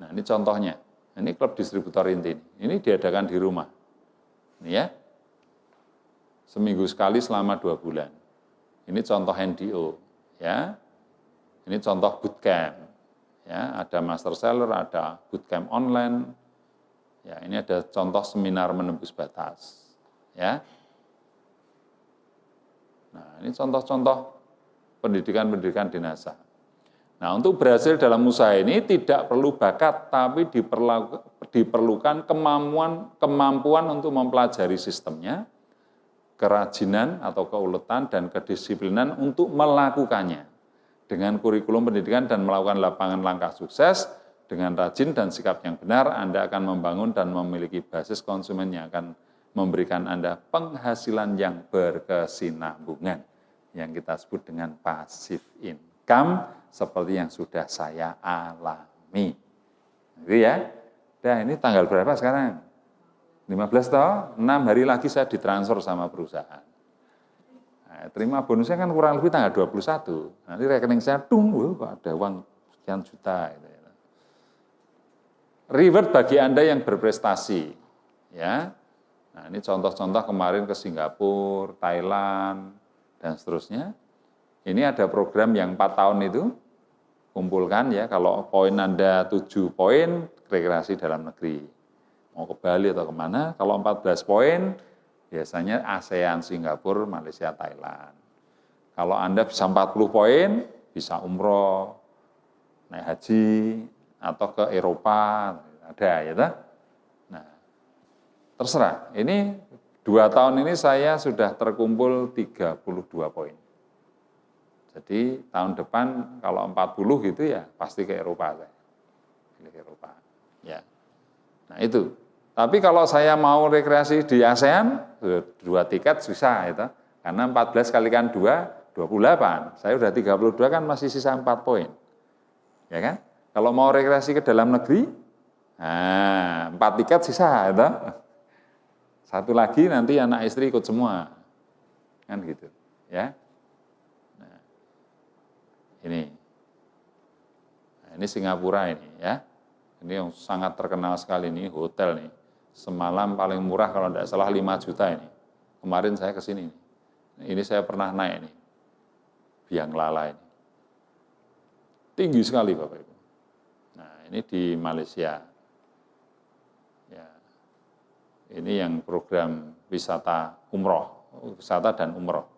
Nah, ini contohnya. Ini klub distributor inti. Ini diadakan di rumah. Ini ya. Seminggu sekali selama 2 bulan. Ini contoh NDO. Ya. Ini contoh bootcamp. Ya, ada master seller, ada bootcamp online. Ya, ini ada contoh seminar menembus batas. Ya. Nah, ini contoh-contoh pendidikan-pendidikan di NASA. Nah, untuk berhasil dalam usaha ini tidak perlu bakat, tapi diperlukan kemampuan untuk mempelajari sistemnya, kerajinan atau keuletan, dan kedisiplinan untuk melakukannya. Dengan kurikulum pendidikan dan melakukan lapangan langkah sukses, dengan rajin dan sikap yang benar, Anda akan membangun dan memiliki basis konsumen yang akan memberikan Anda penghasilan yang berkesinambungan, yang kita sebut dengan passive income, seperti yang sudah saya alami. Gitu ya. Nah, ini tanggal berapa sekarang? 15 toh? 6 hari lagi saya ditransfer sama perusahaan. Nah, terima bonusnya kan kurang lebih tanggal 21. Nanti rekening saya kok ada uang sekian juta. Gitu ya. Reward bagi Anda yang berprestasi. Ya. Nah, ini contoh-contoh kemarin ke Singapura, Thailand, dan seterusnya. Ini ada program yang 4 tahun itu, kumpulkan ya, kalau poin Anda 7 poin, rekreasi dalam negeri. Mau ke Bali atau kemana, kalau 14 poin, biasanya ASEAN, Singapura, Malaysia, Thailand. Kalau Anda bisa 40 poin, bisa umroh, naik haji, atau ke Eropa, ada ya. Nah, terserah. Ini 2 tahun ini saya sudah terkumpul 32 poin. Jadi tahun depan kalau 40 gitu ya pasti ke Eropa saya. Pilih Eropa. Ya. Nah itu. Tapi kalau saya mau rekreasi di ASEAN, 2 tiket susah itu. Karena 14 kalikan 2, 28. Saya udah 32 kan masih sisa 4 poin. Ya kan? Kalau mau rekreasi ke dalam negeri, nah 4 tiket sisa itu. 1 lagi nanti anak istri ikut semua. Kan gitu. Ya. Ini Singapura ini ya, ini yang sangat terkenal sekali nih, hotel nih, semalam paling murah kalau tidak salah 5 juta ini, kemarin saya ke sini, ini saya pernah naik nih, Biang Lala ini, tinggi sekali Bapak Ibu. Nah ini di Malaysia, ya, ini yang program wisata dan umroh.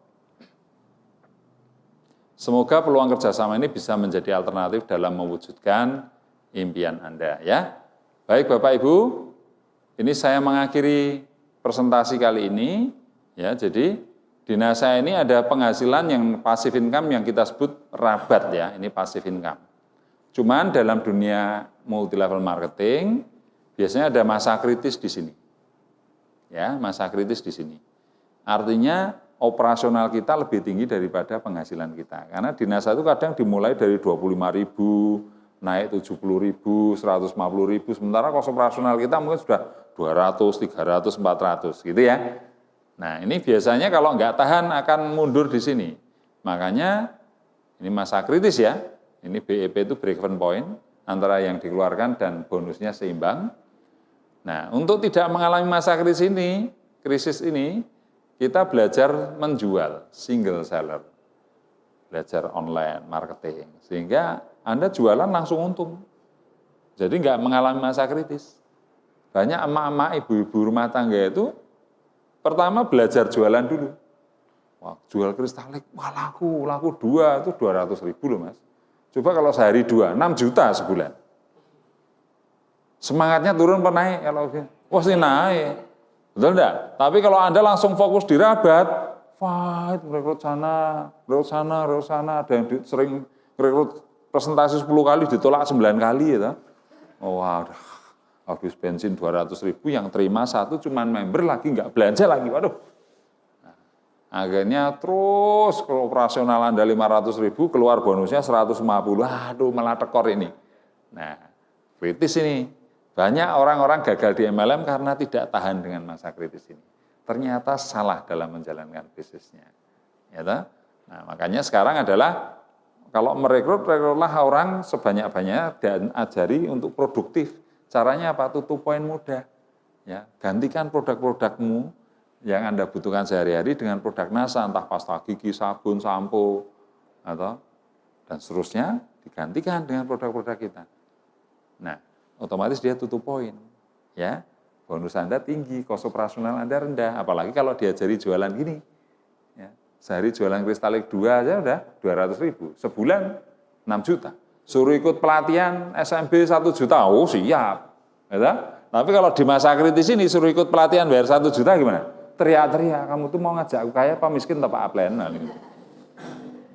Semoga peluang kerjasama ini bisa menjadi alternatif dalam mewujudkan impian Anda ya. Baik Bapak Ibu, ini saya mengakhiri presentasi kali ini ya. Jadi di NASA ini ada penghasilan yang passive income yang kita sebut rabat ya, ini passive income. Cuman dalam dunia multi level marketing biasanya ada masa kritis di sini. Ya, masa kritis di sini. Artinya operasional kita lebih tinggi daripada penghasilan kita. Karena di NASA itu kadang dimulai dari 25.000, naik 70.000, 150.000, sementara kos operasional kita mungkin sudah 200, 300, 400 gitu ya. Nah ini biasanya kalau nggak tahan akan mundur di sini. Makanya ini masa kritis ya, ini BEP itu break even point, antara yang dikeluarkan dan bonusnya seimbang. Nah untuk tidak mengalami masa krisis ini, kita belajar menjual, single seller, belajar online, marketing, sehingga Anda jualan langsung untung. Jadi nggak mengalami masa kritis. Banyak emak-emak, ibu-ibu rumah tangga itu, pertama belajar jualan dulu. Wah, jual kristalik, wah laku 2, itu 200.000 loh Mas. Coba kalau sehari 2, 6 juta sebulan. Semangatnya turun apa naik? Kalau wah sih naik. Betul enggak? Tapi kalau Anda langsung fokus di rabat, fight, rekrut sana, ada yang sering rekrut presentasi 10 kali ditolak 9 kali ya. Oh, wah, habis bensin 200.000 yang terima 1 cuman member lagi enggak belanja lagi. Waduh. Nah, akhirnya terus kalau operasional Anda 500.000 keluar bonusnya 150. Aduh, malah tekor ini. Nah, kritis ini. Banyak orang-orang gagal di MLM karena tidak tahan dengan masa kritis ini. Ternyata salah dalam menjalankan bisnisnya. Ya, nah, makanya sekarang adalah Kalau rekrutlah orang sebanyak-banyaknya dan ajari untuk produktif. Caranya apa? Tutup poin mudah. Ya, gantikan produk-produkmu yang Anda butuhkan sehari-hari dengan produk NASA, entah pasta gigi, sabun, sampo, atau dan seterusnya digantikan dengan produk-produk kita. Nah, otomatis dia tutup poin. Ya, bonus Anda tinggi, kos operasional Anda rendah. Apalagi kalau diajari jualan gini. Ya, sehari jualan kristalik 2 aja udah 200.000. Sebulan 6 juta. Suruh ikut pelatihan SMB 1 juta, oh siap. Ya, tapi kalau di masa kritis ini suruh ikut pelatihan bayar 1 juta gimana? Teriak-teriak, kamu tuh mau ngajak aku kaya apa miskin apa aplen.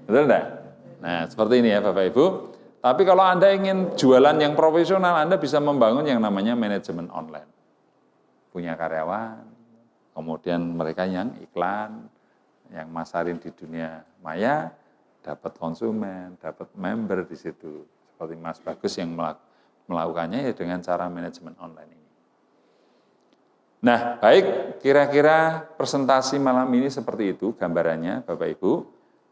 Betul enggak? Nah, seperti ini ya Bapak Ibu. Tapi kalau Anda ingin jualan yang profesional, Anda bisa membangun yang namanya manajemen online. Punya karyawan, kemudian mereka yang iklan, yang masarin di dunia maya, dapat konsumen, dapat member di situ. Seperti Mas Bagus yang melakukannya ya dengan cara manajemen online ini. Nah, baik, kira-kira presentasi malam ini seperti itu gambarannya Bapak Ibu.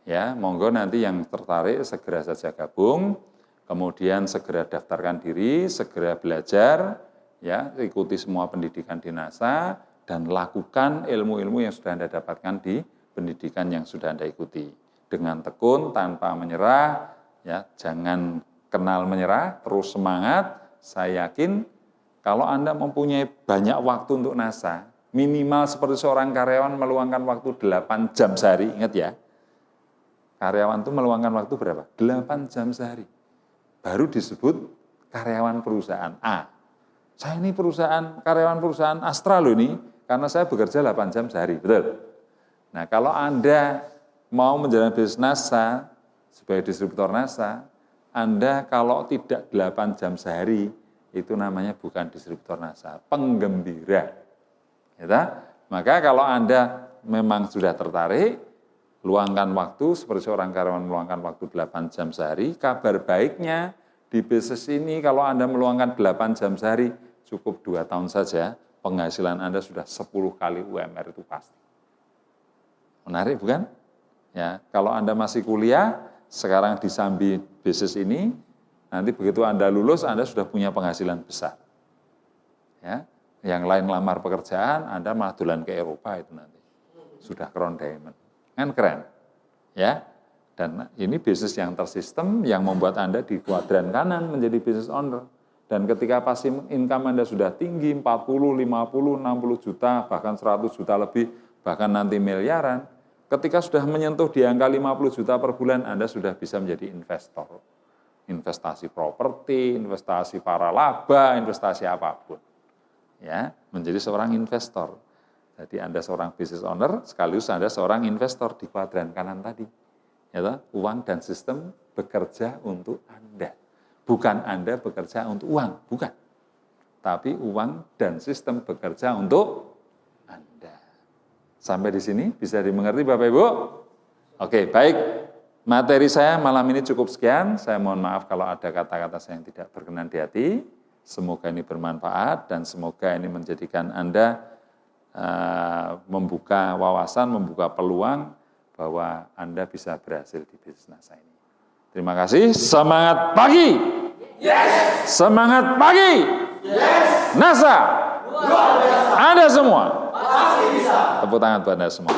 Ya, monggo nanti yang tertarik segera saja gabung, kemudian segera daftarkan diri, segera belajar, ya, ikuti semua pendidikan di NASA dan lakukan ilmu-ilmu yang sudah Anda dapatkan di pendidikan yang sudah Anda ikuti. Dengan tekun, tanpa menyerah, ya, jangan kenal menyerah, terus semangat. Saya yakin kalau Anda mempunyai banyak waktu untuk NASA, minimal seperti seorang karyawan meluangkan waktu 8 jam sehari, ingat ya. Karyawan itu meluangkan waktu berapa? 8 jam sehari. Baru disebut karyawan perusahaan A. Saya ini karyawan perusahaan Astra loh ini, karena saya bekerja 8 jam sehari, betul? Nah, kalau Anda mau menjalani bisnis NASA, sebagai distributor NASA, Anda kalau tidak 8 jam sehari, itu namanya bukan distributor NASA, penggembira. Ya, maka kalau Anda memang sudah tertarik, luangkan waktu seperti seorang karyawan meluangkan waktu 8 jam sehari. Kabar baiknya di bisnis ini kalau Anda meluangkan 8 jam sehari, cukup 2 tahun saja, penghasilan Anda sudah 10 kali UMR itu pasti. Menarik bukan? Ya, kalau Anda masih kuliah, sekarang disambi bisnis ini, nanti begitu Anda lulus, Anda sudah punya penghasilan besar. Ya, yang lain lamar pekerjaan, Anda malah dolan ke Eropa itu nanti. Sudah crown diamond. Kan keren, ya. Dan ini bisnis yang tersistem yang membuat Anda di kuadran kanan menjadi business owner. Dan ketika passive income Anda sudah tinggi, 40, 50, 60 juta, bahkan 100 juta lebih, bahkan nanti miliaran, ketika sudah menyentuh di angka 50 juta per bulan, Anda sudah bisa menjadi investor. Investasi properti, investasi para laba, investasi apapun. Ya, menjadi seorang investor. Jadi Anda seorang business owner, sekaligus Anda seorang investor di kuadran kanan tadi. Ya, uang dan sistem bekerja untuk Anda. Bukan Anda bekerja untuk uang, bukan. Tapi uang dan sistem bekerja untuk Anda. Sampai di sini bisa dimengerti Bapak Ibu? Oke, baik. Materi saya malam ini cukup sekian. Saya mohon maaf kalau ada kata-kata saya yang tidak berkenan di hati. Semoga ini bermanfaat dan semoga ini menjadikan Anda membuka wawasan, membuka peluang bahwa Anda bisa berhasil di bisnis NASA ini. Terima kasih, semangat pagi! Yes! Semangat pagi! Yes! NASA! Luar biasa! Anda semua! Pasti bisa! Tepuk tangan buat Anda semua.